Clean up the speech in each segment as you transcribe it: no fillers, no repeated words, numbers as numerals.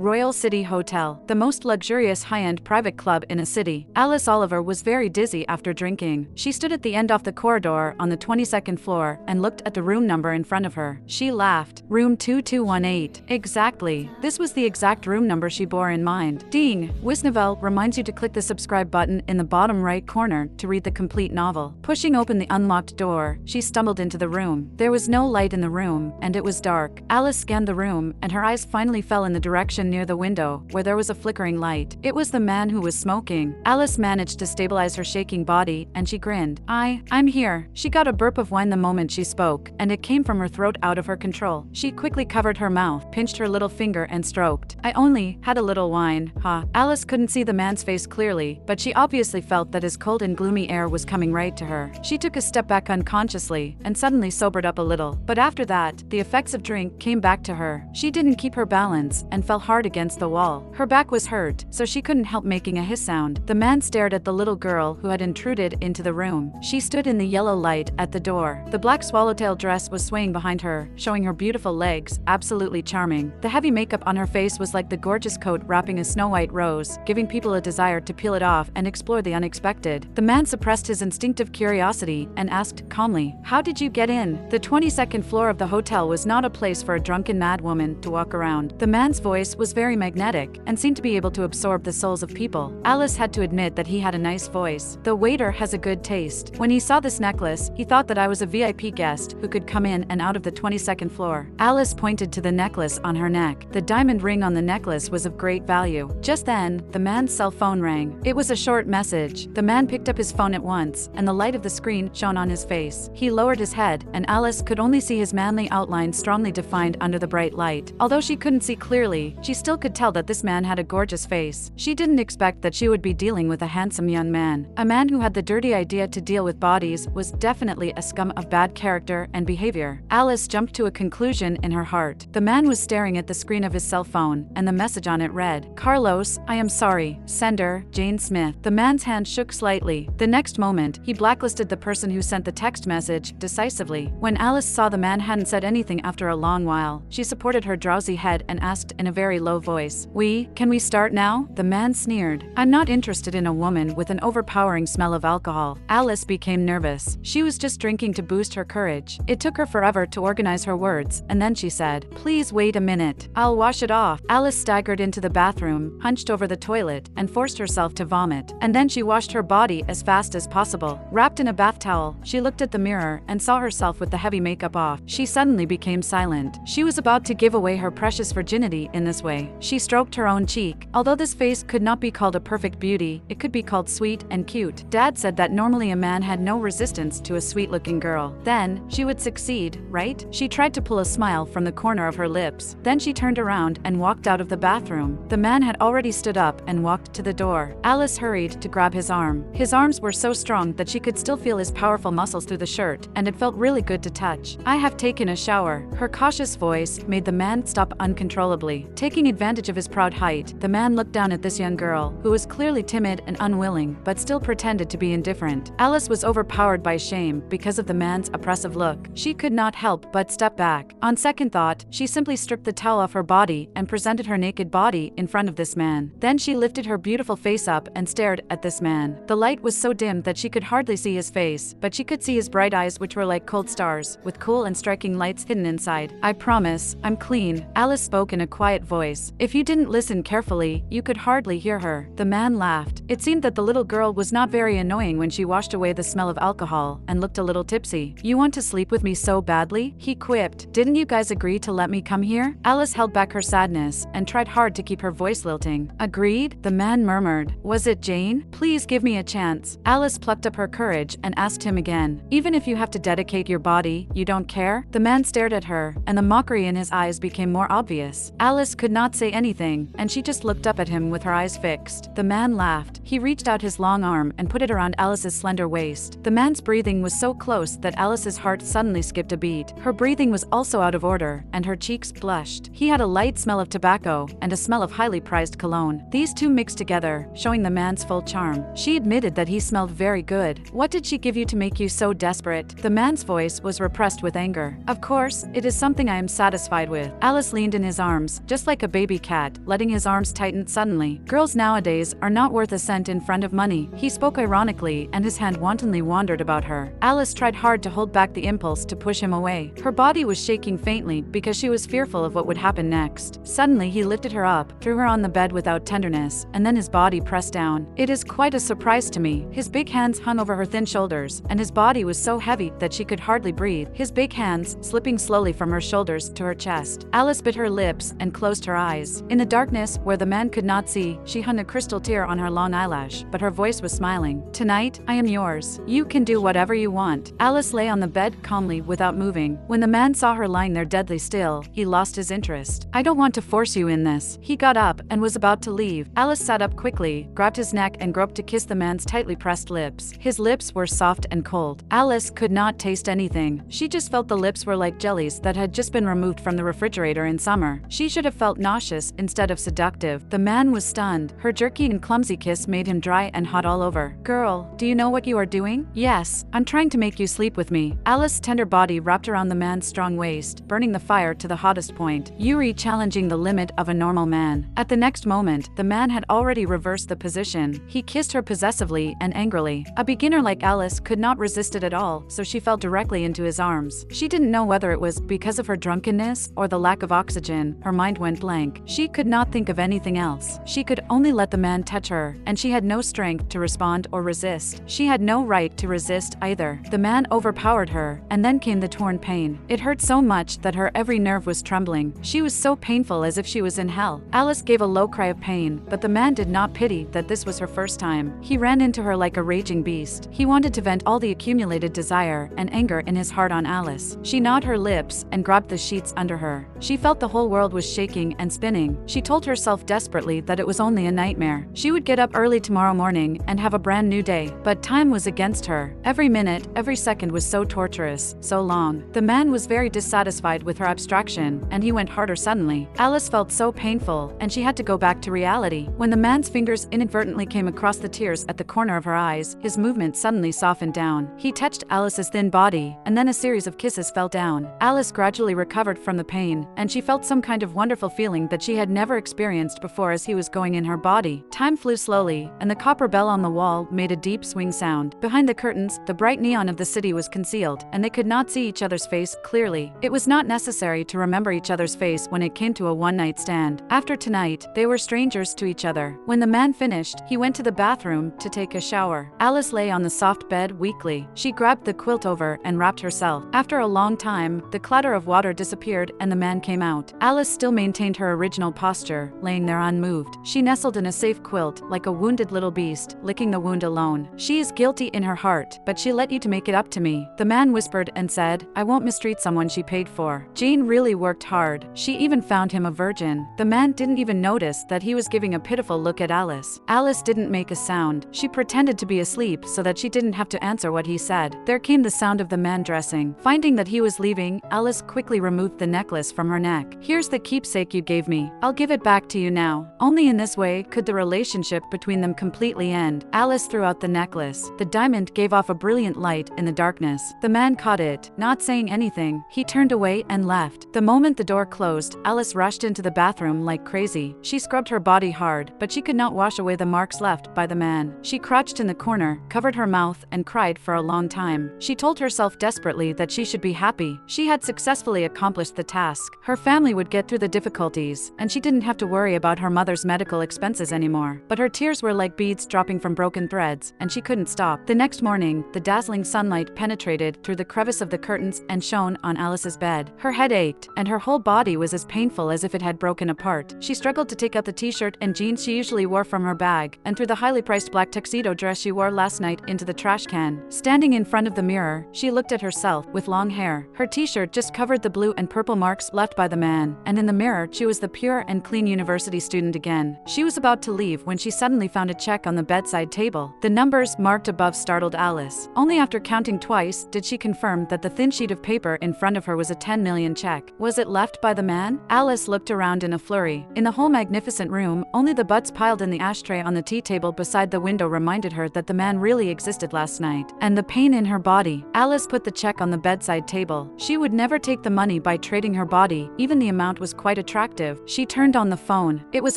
Royal City Hotel, the most luxurious high-end private club in a city. Alice Oliver was very dizzy after drinking. She stood at the end of the corridor on the 22nd floor and looked at the room number in front of her. She laughed. Room 2218. Exactly. This was the exact room number she bore in mind. Ding! Wisnovel reminds you to click the subscribe button in the bottom right corner to read the complete novel. Pushing open the unlocked door, she stumbled into the room. There was no light in the room, and it was dark. Alice scanned the room, and her eyes finally fell in the direction near the window, where there was a flickering light. It was the man who was smoking. Alice managed to stabilize her shaking body, and she grinned. I'm here. She got a burp of wine the moment she spoke, and it came from her throat out of her control. She quickly covered her mouth, pinched her little finger, and stroked. I only had a little wine, huh? Alice couldn't see the man's face clearly, but she obviously felt that his cold and gloomy air was coming right to her. She took a step back unconsciously, and suddenly sobered up a little. But after that, the effects of drink came back to her. She didn't keep her balance, and fell hard against the wall. Her back was hurt, so she couldn't help making a hiss sound. The man stared at the little girl who had intruded into the room. She stood in the yellow light at the door. The black swallowtail dress was swaying behind her, showing her beautiful legs, absolutely charming. The heavy makeup on her face was like the gorgeous coat wrapping a snow-white rose, giving people a desire to peel it off and explore the unexpected. The man suppressed his instinctive curiosity and asked calmly, "How did you get in?" The 22nd floor of the hotel was not a place for a drunken madwoman to walk around. The man's voice was very magnetic and seemed to be able to absorb the souls of people. Alice had to admit that he had a nice voice. The waiter has a good taste. When he saw this necklace, he thought that I was a VIP guest who could come in and out of the 22nd floor. Alice pointed to the necklace on her neck. The diamond ring on the necklace was of great value. Just then, the man's cell phone rang. It was a short message. The man picked up his phone at once, and the light of the screen shone on his face. He lowered his head, and Alice could only see his manly outline strongly defined under the bright light. Although she couldn't see clearly, she still could tell that this man had a gorgeous face. She didn't expect that she would be dealing with a handsome young man. A man who had the dirty idea to deal with bodies was definitely a scum of bad character and behavior. Alice jumped to a conclusion in her heart. The man was staring at the screen of his cell phone, and the message on it read, "Carlos, I am sorry. Sender, Jane Smith." The man's hand shook slightly. The next moment, he blacklisted the person who sent the text message decisively. When Alice saw the man hadn't said anything after a long while, she supported her drowsy head and asked in a very low voice, Can we start now?" The man sneered. "I'm not interested in a woman with an overpowering smell of alcohol." Alice became nervous. She was just drinking to boost her courage. It took her forever to organize her words, and then she said, "Please wait a minute. I'll wash it off." Alice staggered into the bathroom, hunched over the toilet, and forced herself to vomit. And then she washed her body as fast as possible. Wrapped in a bath towel, she looked at the mirror and saw herself with the heavy makeup off. She suddenly became silent. She was about to give away her precious virginity in this way. She stroked her own cheek. Although this face could not be called a perfect beauty, it could be called sweet and cute. Dad said that normally a man had no resistance to a sweet-looking girl. Then, she would succeed, right? She tried to pull a smile from the corner of her lips. Then she turned around and walked out of the bathroom. The man had already stood up and walked to the door. Alice hurried to grab his arm. His arms were so strong that she could still feel his powerful muscles through the shirt, and it felt really good to touch. "I have taken a shower." Her cautious voice made the man stop uncontrollably. Taking advantage of his proud height, the man looked down at this young girl, who was clearly timid and unwilling, but still pretended to be indifferent. Alice was overpowered by shame because of the man's oppressive look. She could not help but step back. On second thought, she simply stripped the towel off her body and presented her naked body in front of this man. Then she lifted her beautiful face up and stared at this man. The light was so dim that she could hardly see his face, but she could see his bright eyes, which were like cold stars, with cool and striking lights hidden inside. "I promise, I'm clean," Alice spoke in a quiet voice. If you didn't listen carefully, you could hardly hear her. The man laughed. It seemed that the little girl was not very annoying when she washed away the smell of alcohol and looked a little tipsy. "You want to sleep with me so badly?" he quipped. "Didn't you guys agree to let me come here?" Alice held back her sadness and tried hard to keep her voice lilting. "Agreed?" the man murmured. "Was it Jane? Please give me a chance." Alice plucked up her courage and asked him again, "Even if you have to dedicate your body, you don't care?" The man stared at her, and the mockery in his eyes became more obvious. Alice could not say anything, and she just looked up at him with her eyes fixed. The man laughed. He reached out his long arm and put it around Alice's slender waist. The man's breathing was so close that Alice's heart suddenly skipped a beat. Her breathing was also out of order, and her cheeks blushed. He had a light smell of tobacco and a smell of highly prized cologne. These two mixed together, showing the man's full charm. She admitted that he smelled very good. "What did she give you to make you so desperate?" The man's voice was repressed with anger. "Of course, it is something I am satisfied with." Alice leaned in his arms, just like a baby cat, letting his arms tighten suddenly. Girls nowadays are not worth a cent in front of money. He spoke ironically, and his hand wantonly wandered about her. Alice tried hard to hold back the impulse to push him away. Her body was shaking faintly because she was fearful of what would happen next. Suddenly he lifted her up, threw her on the bed without tenderness, and then his body pressed down. It is quite a surprise to me. His big hands hung over her thin shoulders, and his body was so heavy that she could hardly breathe. His big hands slipping slowly from her shoulders to her chest. Alice bit her lips and closed her eyes. In the darkness, where the man could not see, she hung a crystal tear on her long eyelash, but her voice was smiling. "Tonight, I am yours. You can do whatever you want." Alice lay on the bed calmly without moving. When the man saw her lying there deadly still, he lost his interest. "I don't want to force you in this." He got up and was about to leave. Alice sat up quickly, grabbed his neck and groped to kiss the man's tightly pressed lips. His lips were soft and cold. Alice could not taste anything. She just felt the lips were like jellies that had just been removed from the refrigerator in summer. She should have felt nauseous instead of seductive. The man was stunned. Her jerky and clumsy kiss made him dry and hot all over. "Girl, do you know what you are doing?" "Yes, I'm trying to make you sleep with me." Alice's tender body wrapped around the man's strong waist, burning the fire to the hottest point. Yuri challenging the limit of a normal man. At the next moment, the man had already reversed the position. He kissed her possessively and angrily. A beginner like Alice could not resist it at all, so she fell directly into his arms. She didn't know whether it was because of her drunkenness or the lack of oxygen. Her mind went blank. She could not think of anything else. She could only let the man touch her, and she had no strength to respond or resist. She had no right to resist either. The man overpowered her, and then came the torn pain. It hurt so much that her every nerve was trembling. She was so painful as if she was in hell. Alice gave a low cry of pain, but the man did not pity that this was her first time. He ran into her like a raging beast. He wanted to vent all the accumulated desire and anger in his heart on Alice. She gnawed her lips and grabbed the sheets under her. She felt the whole world was shaking and spinning. She told herself desperately that it was only a nightmare. She would get up early tomorrow morning and have a brand new day, but time was against her. Every minute, every second was so torturous, so long. The man was very dissatisfied with her abstraction, and he went harder suddenly. Alice felt so painful, and she had to go back to reality. When the man's fingers inadvertently came across the tears at the corner of her eyes, his movement suddenly softened down. He touched Alice's thin body, and then a series of kisses fell down. Alice gradually recovered from the pain, and she felt some kind of wonderful feeling that she had never experienced before as he was going in her body. Time flew slowly, and the copper bell on the wall made a deep swing sound. Behind the curtains, the bright neon of the city was concealed, and they could not see each other's face clearly. It was not necessary to remember each other's face when it came to a one-night stand. After tonight, they were strangers to each other. When the man finished, he went to the bathroom to take a shower. Alice lay on the soft bed weakly. She grabbed the quilt over and wrapped herself. After a long time, the clatter of water disappeared and the man came out. Alice still maintained her original posture, laying there unmoved. She nestled in a safe quilt, like a wounded little beast, licking the wound alone. "She is guilty in her heart, but she let you to make it up to me," the man whispered and said. "I won't mistreat someone she paid for." Jane really worked hard. She even found him a virgin. The man didn't even notice that he was giving a pitiful look at Alice. Alice didn't make a sound. She pretended to be asleep so that she didn't have to answer what he said. There came the sound of the man dressing. Finding that he was leaving, Alice quickly removed the necklace from her neck. "Here's the keepsake you gave me. I'll give it back to you now." Only in this way could the relationship between them completely end. Alice threw out the necklace. The diamond gave off a brilliant light in the darkness. The man caught it. Not saying anything, he turned away and left. The moment the door closed, Alice rushed into the bathroom like crazy. She scrubbed her body hard, but she could not wash away the marks left by the man. She crouched in the corner, covered her mouth, and cried for a long time. She told herself desperately that she should be happy. She had successfully accomplished the task. Her family would get through the difficulties, and she didn't have to worry about her mother's medical expenses anymore. But her tears were like beads dropping from broken threads, and she couldn't stop. The next morning, the dazzling sunlight penetrated through the crevice of the curtains and shone on Alice's bed. Her head ached, and her whole body was as painful as if it had broken apart. She struggled to take out the t-shirt and jeans she usually wore from her bag, and threw the highly priced black tuxedo dress she wore last night into the trash can. Standing in front of the mirror, she looked at herself with long hair. Her t-shirt just covered the blue and purple marks left by the man, and in the mirror she was the pure and clean university student again. She was about to leave when she suddenly found a check on the bedside table. The numbers marked above startled Alice. Only after counting twice did she confirm that the thin sheet of paper in front of her was a 10 million check. Was it left by the man? Alice looked around in a flurry. In the whole magnificent room, only the butts piled in the ashtray on the tea table beside the window reminded her that the man really existed last night. And the pain in her body. Alice put the check on the bedside table. She would never take the money by trading her body, even the amount was quite attractive. active. She turned on the phone. It was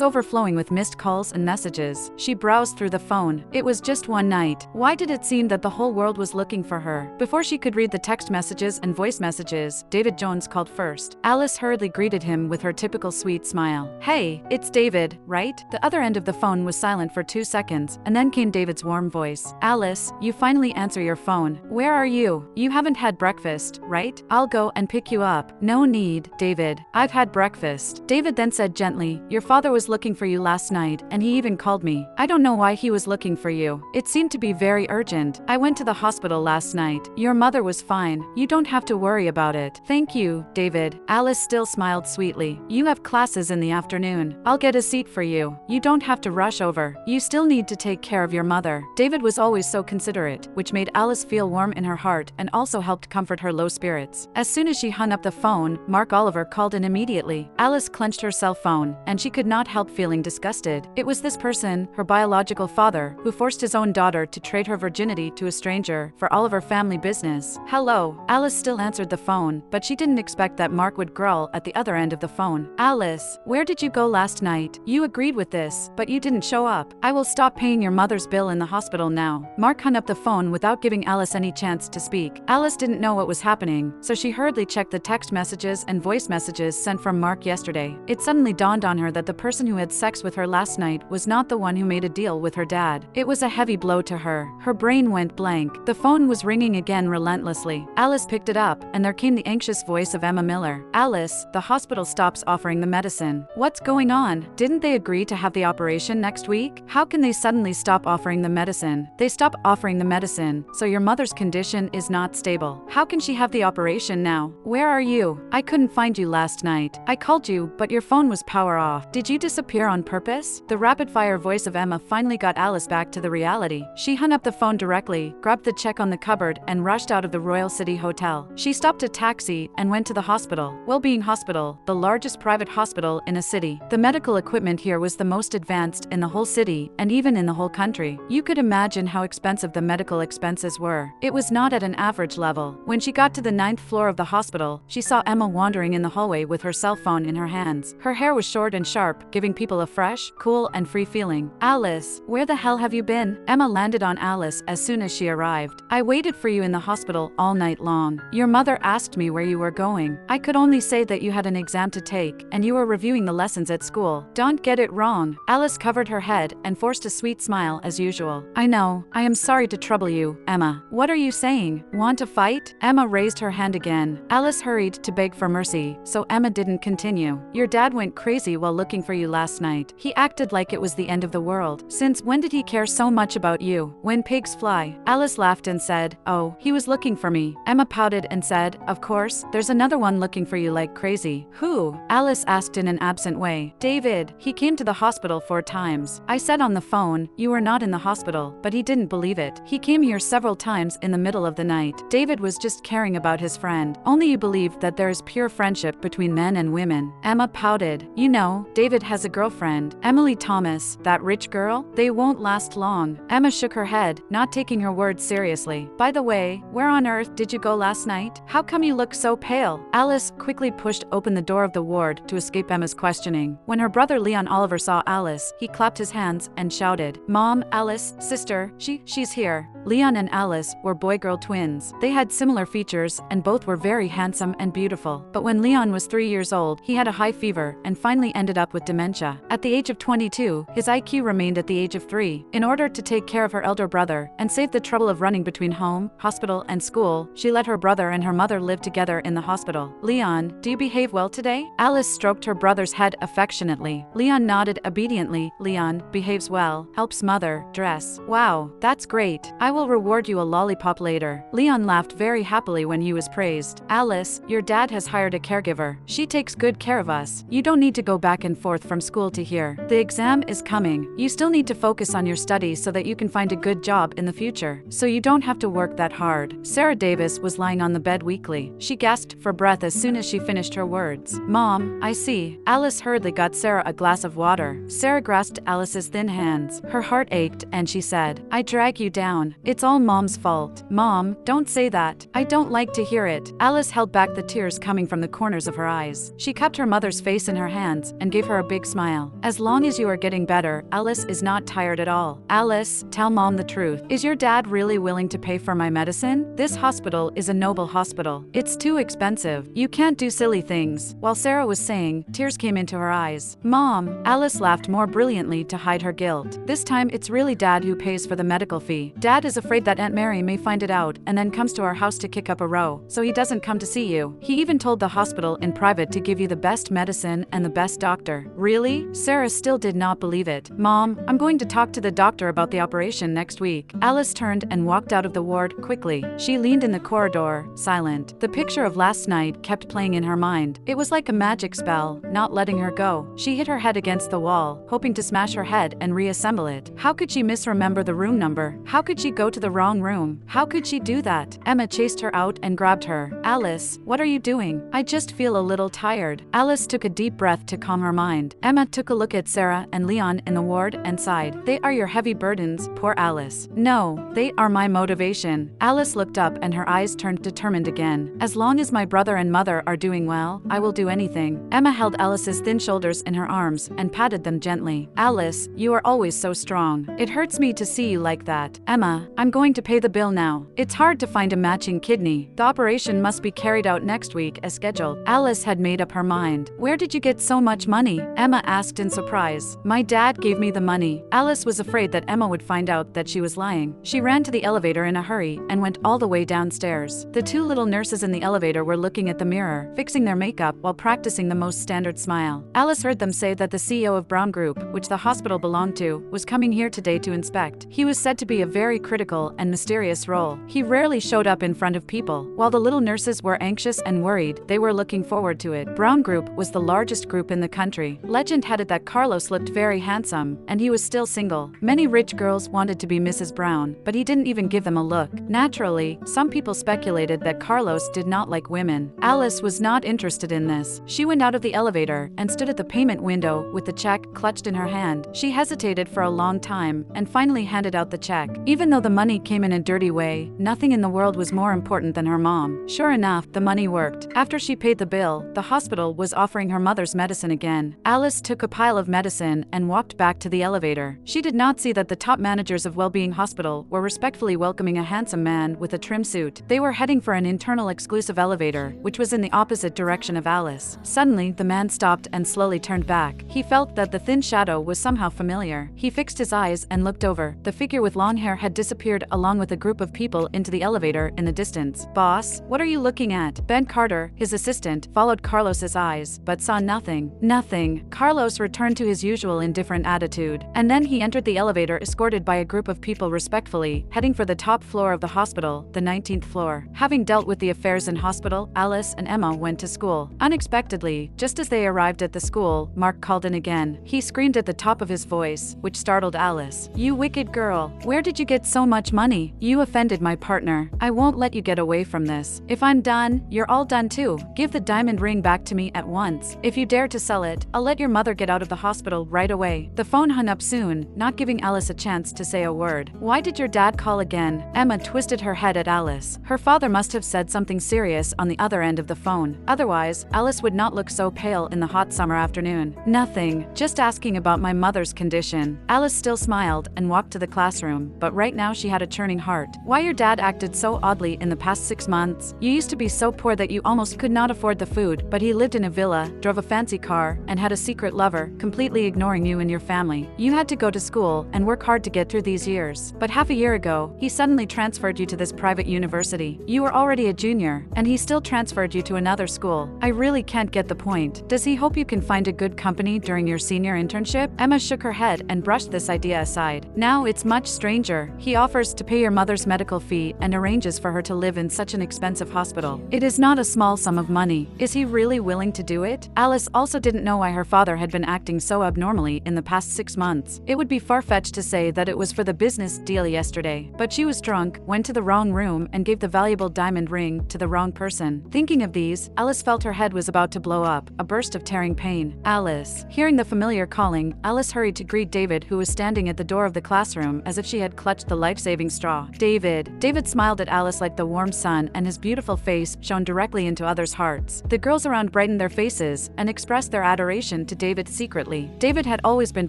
overflowing with missed calls and messages. She browsed through the phone. It was just one night. Why did it seem that the whole world was looking for her? Before she could read the text messages and voice messages, David Jones called first. Alice hurriedly greeted him with her typical sweet smile. "Hey, it's David, right?" The other end of the phone was silent for 2 seconds, and then came David's warm voice. "Alice, you finally answer your phone. Where are you? You haven't had breakfast, right? I'll go and pick you up." "No need, David. I've had breakfast." David then said gently, "Your father was looking for you last night, and he even called me. I don't know why he was looking for you. It seemed to be very urgent. I went to the hospital last night. Your mother was fine. You don't have to worry about it." "Thank you, David." Alice still smiled sweetly. "You have classes in the afternoon. I'll get a seat for you. You don't have to rush over. You still need to take care of your mother." David was always so considerate, which made Alice feel warm in her heart and also helped comfort her low spirits. As soon as she hung up the phone, Mark Oliver called in immediately. Alice clenched her cell phone, and she could not help feeling disgusted. It was this person, her biological father, who forced his own daughter to trade her virginity to a stranger for all of her family business. "Hello." Alice still answered the phone, but she didn't expect that Mark would growl at the other end of the phone. "Alice, where did you go last night? You agreed with this, but you didn't show up. I will stop paying your mother's bill in the hospital now." Mark hung up the phone without giving Alice any chance to speak. Alice didn't know what was happening, so she hurriedly checked the text messages and voice messages sent from Mark yesterday. It suddenly dawned on her that the person who had sex with her last night was not the one who made a deal with her dad. It was a heavy blow to her. Her brain went blank. The phone was ringing again relentlessly. Alice picked it up, and there came the anxious voice of Emma Miller. "Alice, the hospital stops offering the medicine." "What's going on? Didn't they agree to have the operation next week? How can they suddenly stop offering the medicine?" "They stopped offering the medicine, so your mother's condition is not stable. How can she have the operation now? Where are you? I couldn't find you last night. I called you, but your phone was power off. Did you disappear on purpose?" The rapid-fire voice of Emma finally got Alice back to the reality. She hung up the phone directly, grabbed the check on the cupboard, and rushed out of the Royal City Hotel. She stopped a taxi and went to the hospital. Wellbeing Hospital, the largest private hospital in a city. The medical equipment here was the most advanced in the whole city, and even in the whole country. You could imagine how expensive the medical expenses were. It was not at an average level. When she got to the 9th floor of the hospital, she saw Emma wandering in the hallway with her cell phone in her hands. Her hair was short and sharp, giving people a fresh, cool, and free feeling. "Alice, where the hell have you been?" Emma landed on Alice as soon as she arrived. "I waited for you in the hospital all night long. Your mother asked me where you were going. I could only say that you had an exam to take, and you were reviewing the lessons at school. Don't get it wrong." Alice covered her head and forced a sweet smile as usual. "I know. I am sorry to trouble you, Emma. What are you saying? Want to fight?" Emma raised her hand again. Alice hurried to beg for mercy, so Emma didn't continue. "Your dad went crazy while looking for you last night. He acted like it was the end of the world. Since when did he care so much about you? When pigs fly." Alice laughed and said, "Oh, he was looking for me." Emma pouted and said, "Of course, there's another one looking for you like crazy." "Who?" Alice asked in an absent way. "David. He came to the hospital 4 times. I said on the phone, you were not in the hospital, but he didn't believe it. He came here several times in the middle of the night. David was just caring about his friend. Only you believe that there is pure friendship between men and women." Emma pouted. "You know, David has a girlfriend, Emily Thomas, that rich girl. They won't last long." Emma shook her head, not taking her words seriously. "By the way, where on earth did you go last night? How come you look so pale?" Alice quickly pushed open the door of the ward to escape Emma's questioning. When her brother Leon Oliver saw Alice, he clapped his hands and shouted, "Mom, Alice, sister, she's here." Leon and Alice were boy-girl twins. They had similar features and both were very handsome and beautiful. But when Leon was 3 years old, he had a high fever and finally ended up with dementia. At the age of 22, his IQ remained at the age of 3. In order to take care of her elder brother and save the trouble of running between home, hospital, and school, she let her brother and her mother live together in the hospital. "Leon, do you behave well today?" Alice stroked her brother's head affectionately. Leon nodded obediently. "Leon behaves well, helps mother dress." "Wow, that's great. I will reward you a lollipop later." Leon laughed very happily when he was praised. "Alice, your dad has hired a caregiver. She takes good care of us. You don't need to go back and forth from school to here. The exam is coming. You still need to focus on your studies so that you can find a good job in the future, so you don't have to work that hard." Sarah Davis was lying on the bed weakly. She gasped for breath as soon as she finished her words. "Mom, I see." Alice hurriedly got Sarah a glass of water. Sarah grasped Alice's thin hands. Her heart ached and she said, "I drag you down. It's all Mom's fault." "Mom, don't say that. I don't like to hear it." Alice held back the tears coming from the corners of her eyes. She cupped her mother's mother's face in her hands and gave her a big smile. As long as you are getting better, Alice is not tired at all. Alice, tell mom the truth. Is your dad really willing to pay for my medicine? This hospital is a noble hospital. It's too expensive. You can't do silly things. While Sarah was saying, tears came into her eyes. Mom, Alice laughed more brilliantly to hide her guilt. This time it's really Dad who pays for the medical fee. Dad is afraid that Aunt Mary may find it out and then comes to our house to kick up a row, so he doesn't come to see you. He even told the hospital in private to give you the best medicine and the best doctor. Really? Sarah still did not believe it. Mom, I'm going to talk to the doctor about the operation next week. Alice turned and walked out of the ward quickly. She leaned in the corridor, silent. The picture of last night kept playing in her mind. It was like a magic spell, not letting her go. She hit her head against the wall, hoping to smash her head and reassemble it. How could she misremember the room number? How could she go to the wrong room? How could she do that? Emma chased her out and grabbed her. Alice, what are you doing? I just feel a little tired. Alice took a deep breath to calm her mind. Emma took a look at Sarah and Leon in the ward and sighed. They are your heavy burdens, poor Alice. No, they are my motivation. Alice looked up and her eyes turned determined again. As long as my brother and mother are doing well, I will do anything. Emma held Alice's thin shoulders in her arms and patted them gently. Alice, you are always so strong. It hurts me to see you like that. Emma, I'm going to pay the bill now. It's hard to find a matching kidney. The operation must be carried out next week as scheduled. Alice had made up her mind. Where did you get so much money? Emma asked in surprise. My dad gave me the money. Alice was afraid that Emma would find out that she was lying. She ran to the elevator in a hurry and went all the way downstairs. The two little nurses in the elevator were looking at the mirror, fixing their makeup while practicing the most standard smile. Alice heard them say that the CEO of Brown Group, which the hospital belonged to, was coming here today to inspect. He was said to be a very critical and mysterious role. He rarely showed up in front of people. While the little nurses were anxious and worried, they were looking forward to it. Brown Group was the largest group in the country. Legend had it that Carlos looked very handsome, and he was still single. Many rich girls wanted to be Mrs. Brown, but he didn't even give them a look. Naturally, some people speculated that Carlos did not like women. Alice was not interested in this. She went out of the elevator and stood at the payment window with the check clutched in her hand. She hesitated for a long time and finally handed out the check. Even though the money came in a dirty way, nothing in the world was more important than her mom. Sure enough, the money worked. After she paid the bill, the hospital was offering her mother's medicine again. Alice took a pile of medicine and walked back to the elevator. She did not see that the top managers of Wellbeing Hospital were respectfully welcoming a handsome man with a trim suit. They were heading for an internal exclusive elevator, which was in the opposite direction of Alice. Suddenly, the man stopped and slowly turned back. He felt that the thin shadow was somehow familiar. He fixed his eyes and looked over. The figure with long hair had disappeared along with a group of people into the elevator in the distance. Boss, what are you looking at? Ben Carter, his assistant, followed Carlos's eyes, but saw nothing. Nothing. Carlos returned to his usual indifferent attitude, and then he entered the elevator escorted by a group of people respectfully, heading for the top floor of the hospital, the 19th floor. Having dealt with the affairs in hospital, Alice and Emma went to school. Unexpectedly, just as they arrived at the school, Mark called in again. He screamed at the top of his voice, which startled Alice. You wicked girl, where did you get so much money? You offended my partner. I won't let you get away from this. If I'm done, you're all done too. Give the diamond ring back to me at once. If you dare to sell it, I'll let your mother get out of the hospital right away. The phone hung up soon, not giving Alice a chance to say a word. Why did your dad call again? Emma twisted her head at Alice. Her father must have said something serious on the other end of the phone. Otherwise, Alice would not look so pale in the hot summer afternoon. Nothing. Just asking about my mother's condition. Alice still smiled and walked to the classroom, but right now she had a churning heart. Why your dad acted so oddly in the past 6 months? You used to be so poor that you almost could not afford the food, but he lived in a villa, drove a fancy car, and had a secret lover, completely ignoring you and your family. You had to go to school and work hard to get through these years. But half a year ago, he suddenly transferred you to this private university. You were already a junior, and he still transferred you to another school. I really can't get the point. Does he hope you can find a good company during your senior internship? Emma shook her head and brushed this idea aside. Now it's much stranger. He offers to pay your mother's medical fee and arranges for her to live in such an expensive hospital. It is not a small sum of money. Is he really willing to do it? Alice also didn't know why her father had been acting so abnormally in the past 6 months. It would be far-fetched to say that it was for the business deal yesterday, but she was drunk, went to the wrong room, and gave the valuable diamond ring to the wrong person. Thinking of these, Alice felt her head was about to blow up, a burst of tearing pain. Alice. Hearing the familiar calling, Alice hurried to greet David, who was standing at the door of the classroom as if she had clutched the life-saving straw. David. David smiled at Alice like the warm sun, and his beautiful face shone directly into others' hearts. The girls around brightened their faces faces and expressed their adoration to David secretly. David had always been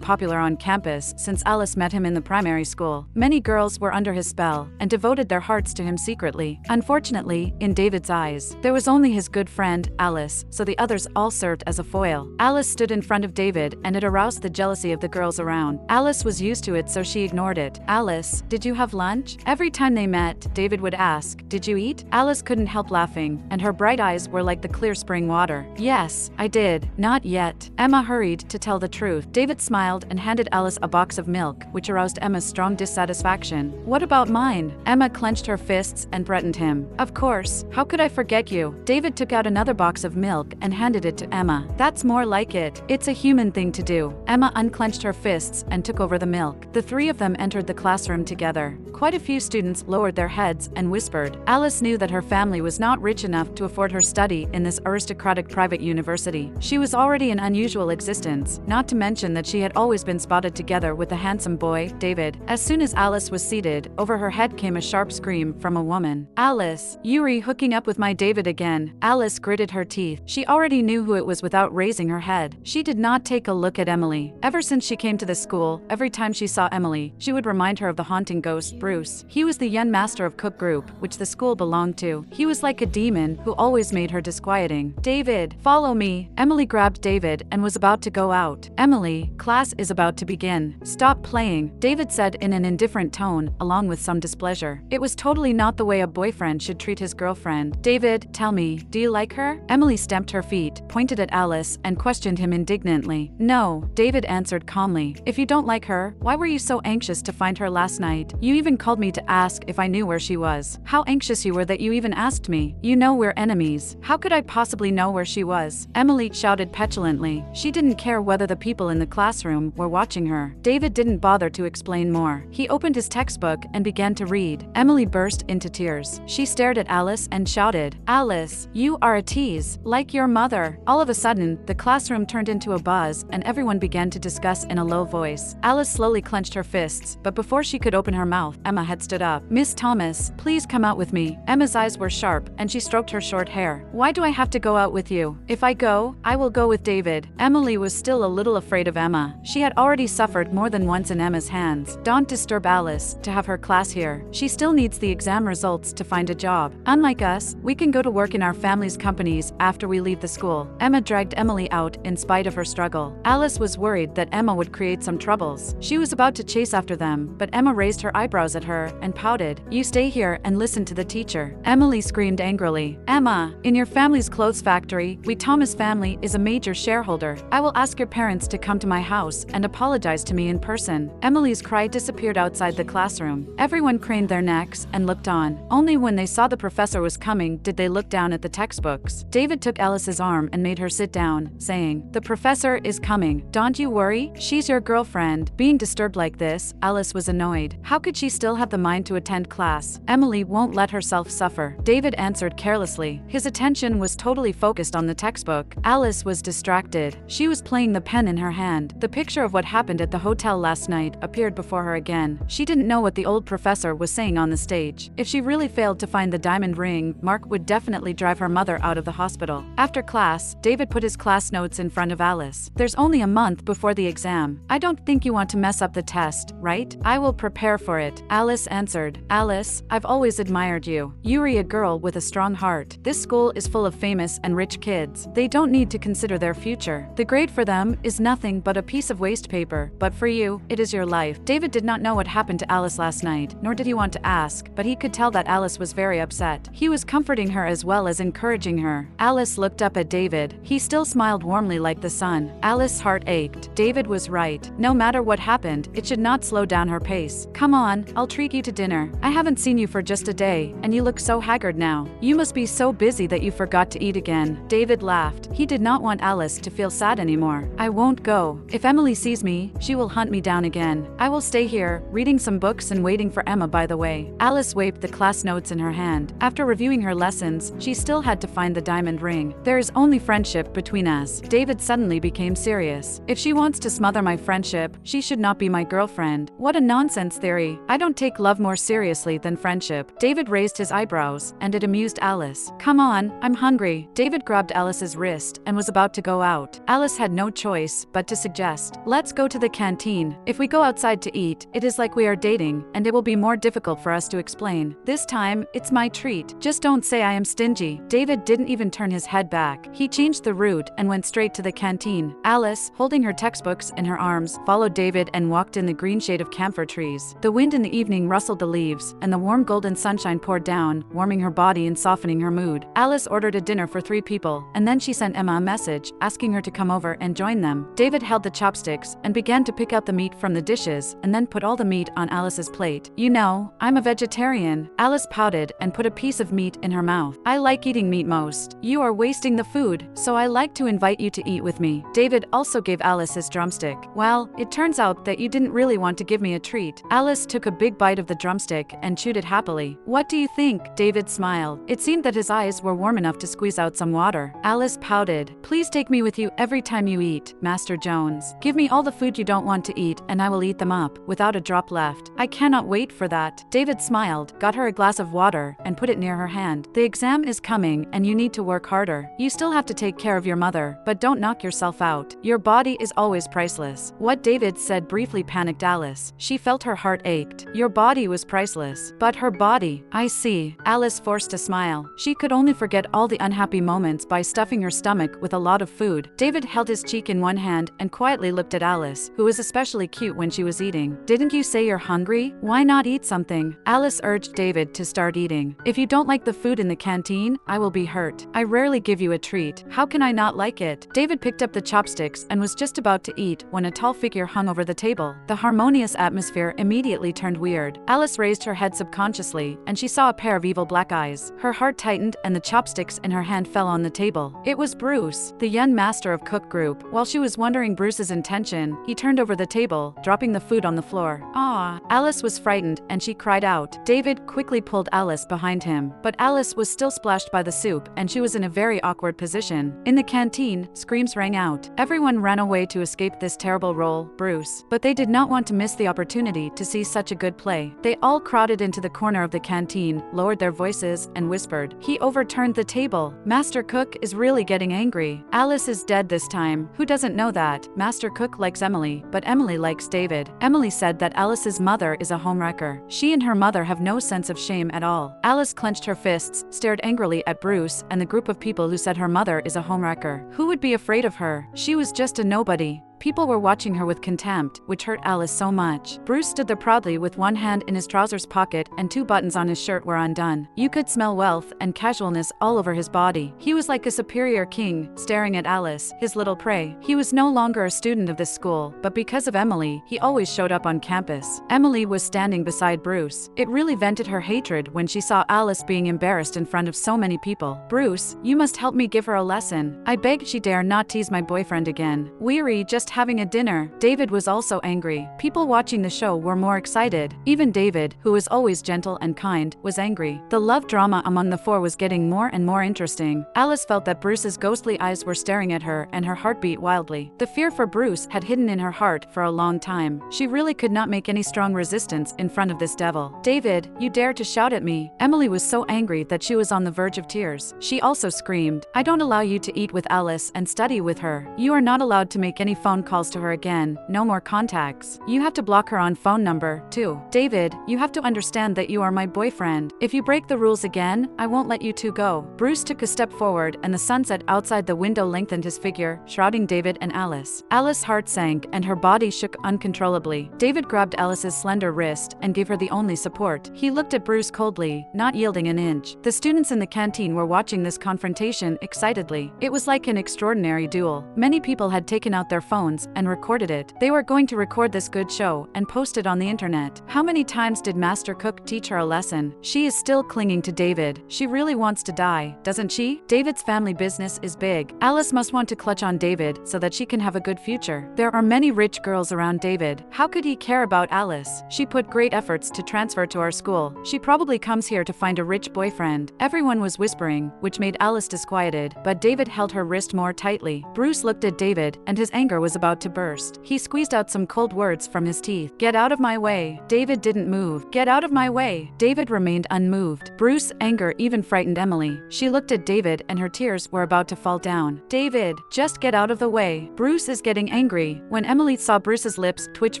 popular on campus since Alice met him in the primary school. Many girls were under his spell and devoted their hearts to him secretly. Unfortunately, in David's eyes, there was only his good friend, Alice, so the others all served as a foil. Alice stood in front of David, and it aroused the jealousy of the girls around. Alice was used to it, so she ignored it. "Alice, did you have lunch?" Every time they met, David would ask, "Did you eat?" Alice couldn't help laughing, and her bright eyes were like the clear spring water. "Yes, I did. Not yet." Emma hurried to tell the truth. David smiled and handed Alice a box of milk, which aroused Emma's strong dissatisfaction. "What about mine?" Emma clenched her fists and threatened him. "Of course. How could I forget you?" David took out another box of milk and handed it to Emma. "That's more like it. It's a human thing to do." Emma unclenched her fists and took over the milk. The three of them entered the classroom together. Quite a few students lowered their heads and whispered. Alice knew that her family was not rich enough to afford her study in this aristocratic private university. She was already an unusual existence, not to mention that she had always been spotted together with the handsome boy, David. As soon as Alice was seated, over her head came a sharp scream from a woman. "Alice, Yuri hooking up with my David again." Alice gritted her teeth. She already knew who it was without raising her head. She did not take a look at Emily. Ever since she came to the school, every time she saw Emily, she would remind her of the haunting ghost, Bruce. He was the young master of Cook Group, which the school belonged to. He was like a demon who always made her disquieting. "David, follow me." Emily grabbed David and was about to go out. "Emily, class is about to begin. Stop playing," David said in an indifferent tone, along with some displeasure. It was totally not the way a boyfriend should treat his girlfriend. "David, tell me, do you like her?" Emily stamped her feet, pointed at Alice, and questioned him indignantly. "No," David answered calmly. "If you don't like her, why were you so anxious to find her last night? You even called me to ask if I knew where she was. How anxious you were that you even asked me. You know we're enemies. How could I possibly know where she was?" Emily shouted petulantly. She didn't care whether the people in the classroom were watching her. David didn't bother to explain more. He opened his textbook and began to read. Emily burst into tears. She stared at Alice and shouted, "Alice, you are a tease, like your mother." All of a sudden, the classroom turned into a buzz and everyone began to discuss in a low voice. Alice slowly clenched her fists, but before she could open her mouth, Emma had stood up. "Miss Thomas, please come out with me." Emma's eyes were sharp and she stroked her short hair. "Why do I have to go out with you? If I go, I will go with David." Emily was still a little afraid of Emma. She had already suffered more than once in Emma's hands. "Don't disturb Alice to have her class here. She still needs the exam results to find a job. Unlike us, we can go to work in our family's companies after we leave the school." Emma dragged Emily out in spite of her struggle. Alice was worried that Emma would create some troubles. She was about to chase after them, but Emma raised her eyebrows at her and pouted. "You stay here and listen to the teacher." Emily screamed angrily. "Emma, in your family's clothes factory, we Thomas family is a major shareholder. I will ask your parents to come to my house and apologize to me in person." Emily's cry disappeared outside the classroom. Everyone craned their necks and looked on. Only when they saw the professor was coming did they look down at the textbooks. David took Alice's arm and made her sit down, saying, "The professor is coming. Don't you worry, she's your girlfriend." Being disturbed like this, Alice was annoyed. How could she still have the mind to attend class? Emily won't let herself suffer. David answered carelessly. His attention was totally focused on the textbook. Alice was distracted. She was playing the pen in her hand. The picture of what happened at the hotel last night appeared before her again. She didn't know what the old professor was saying on the stage. If she really failed to find the diamond ring, Mark would definitely drive her mother out of the hospital. After class, David put his class notes in front of Alice. "There's only a month before the exam. I don't think you want to mess up the test, right?" "I will prepare for it," Alice answered. "Alice, I've always admired you. Yuri, a girl with a strong heart. This school is full of famous and rich kids. They don't need to consider their future. The grade for them is nothing but a piece of waste paper, but for you, it is your life." David did not know what happened to Alice last night, nor did he want to ask, but he could tell that Alice was very upset. He was comforting her as well as encouraging her. Alice looked up at David. He still smiled warmly like the sun. Alice's heart ached. David was right. No matter what happened, it should not slow down her pace. "Come on, I'll treat you to dinner. I haven't seen you for just a day, and you look so haggard now. You must be so busy that you forgot to eat again." David laughed. He did not want Alice to feel sad anymore. "I won't go. If Emily sees me, she will hunt me down again. I will stay here, reading some books and waiting for Emma by the way." Alice waved the class notes in her hand. After reviewing her lessons, she still had to find the diamond ring. "There is only friendship between us." David suddenly became serious. "If she wants to smother my friendship, she should not be my girlfriend." What a nonsense theory. "I don't take love more seriously than friendship." David raised his eyebrows, and it amused Alice. "Come on, I'm hungry." David grabbed Alice's Alice's wrist and was about to go out. Alice had no choice but to suggest, "Let's go to the canteen. If we go outside to eat, it is like we are dating, and it will be more difficult for us to explain. This time, it's my treat. Just don't say I am stingy." David didn't even turn his head back. He changed the route and went straight to the canteen. Alice, holding her textbooks in her arms, followed David and walked in the green shade of camphor trees. The wind in the evening rustled the leaves, and the warm golden sunshine poured down, warming her body and softening her mood. Alice ordered a dinner for 3 people, and then she sent Emma a message, asking her to come over and join them. David held the chopsticks and began to pick out the meat from the dishes, and then put all the meat on Alice's plate. "You know, I'm a vegetarian." Alice pouted and put a piece of meat in her mouth. "I like eating meat most. You are wasting the food, so I like to invite you to eat with me." David also gave Alice his drumstick. "Well, it turns out that you didn't really want to give me a treat." Alice took a big bite of the drumstick and chewed it happily. "What do you think?" David smiled. It seemed that his eyes were warm enough to squeeze out some water. Alice pouted. "Please take me with you every time you eat, Master Jones. Give me all the food you don't want to eat and I will eat them up, without a drop left. I cannot wait for that." David smiled, got her a glass of water, and put it near her hand. "The exam is coming and you need to work harder. You still have to take care of your mother, but don't knock yourself out. Your body is always priceless." What David said briefly panicked Alice. She felt her heart ached. Your body was priceless. But her body, I see. Alice forced a smile. She could only forget all the unhappy moments by stuffing her stomach with a lot of food. David held his cheek in one hand and quietly looked at Alice, who was especially cute when she was eating. "Didn't you say you're hungry? Why not eat something?" Alice urged David to start eating. "If you don't like the food in the canteen, I will be hurt. I rarely give you a treat. How can I not like it?" David picked up the chopsticks and was just about to eat when a tall figure hung over the table. The harmonious atmosphere immediately turned weird. Alice raised her head subconsciously, and she saw a pair of evil black eyes. Her heart tightened and the chopsticks in her hand fell on the table. It was Bruce, the young master of cook group. While she was wondering Bruce's intention, he turned over the table, dropping the food on the floor. "Ah!" Alice was frightened and she cried out. David quickly pulled Alice behind him, but Alice was still splashed by the soup and she was in a very awkward position. In the canteen, screams rang out. Everyone ran away to escape this terrible role, Bruce. But they did not want to miss the opportunity to see such a good play. They all crowded into the corner of the canteen, lowered their voices, and whispered. "He overturned the table. Master Cook is really getting angry. Alice is dead this time. Who doesn't know that? Master Cook likes Emily, but Emily likes David." Emily said that Alice's mother is a homewrecker. She and her mother have no sense of shame at all. Alice clenched her fists, stared angrily at Bruce and the group of people who said her mother is a homewrecker. Who would be afraid of her? She was just a nobody. People were watching her with contempt, which hurt Alice so much. Bruce stood there proudly with one hand in his trousers pocket and 2 buttons on his shirt were undone. You could smell wealth and casualness all over his body. He was like a superior king, staring at Alice, his little prey. He was no longer a student of this school, but because of Emily, he always showed up on campus. Emily was standing beside Bruce. It really vented her hatred when she saw Alice being embarrassed in front of so many people. "Bruce, you must help me give her a lesson. I beg she dare not tease my boyfriend again. Weary just having a dinner." David was also angry. People watching the show were more excited. Even David, who was always gentle and kind, was angry. The love drama among the 4 was getting more and more interesting. Alice felt that Bruce's ghostly eyes were staring at her and her heart beat wildly. The fear for Bruce had hidden in her heart for a long time. She really could not make any strong resistance in front of this devil. "David, you dare to shout at me." Emily was so angry that she was on the verge of tears. She also screamed, "I don't allow you to eat with Alice and study with her. You are not allowed to make any phone calls to her again. No more contacts. You have to block her on phone number, too. David, you have to understand that you are my boyfriend. If you break the rules again, I won't let you 2 go." Bruce took a step forward and the sunset outside the window lengthened his figure, shrouding David and Alice. Alice's heart sank and her body shook uncontrollably. David grabbed Alice's slender wrist and gave her the only support. He looked at Bruce coldly, not yielding an inch. The students in the canteen were watching this confrontation excitedly. It was like an extraordinary duel. Many people had taken out their phones and recorded it. They were going to record this good show and post it on the internet. How many times did Master Cook teach her a lesson? She is still clinging to David. She really wants to die, doesn't she? David's family business is big. Alice must want to clutch on David so that she can have a good future. There are many rich girls around David. How could he care about Alice? She put great efforts to transfer to our school. She probably comes here to find a rich boyfriend. Everyone was whispering, which made Alice disquieted, but David held her wrist more tightly. Bruce looked at David, and his anger was was about to burst. He squeezed out some cold words from his teeth. "Get out of my way." David didn't move. "Get out of my way." David remained unmoved. Bruce's anger even frightened Emily. She looked at David and her tears were about to fall down. "David, just get out of the way. Bruce is getting angry." When Emily saw Bruce's lips twitch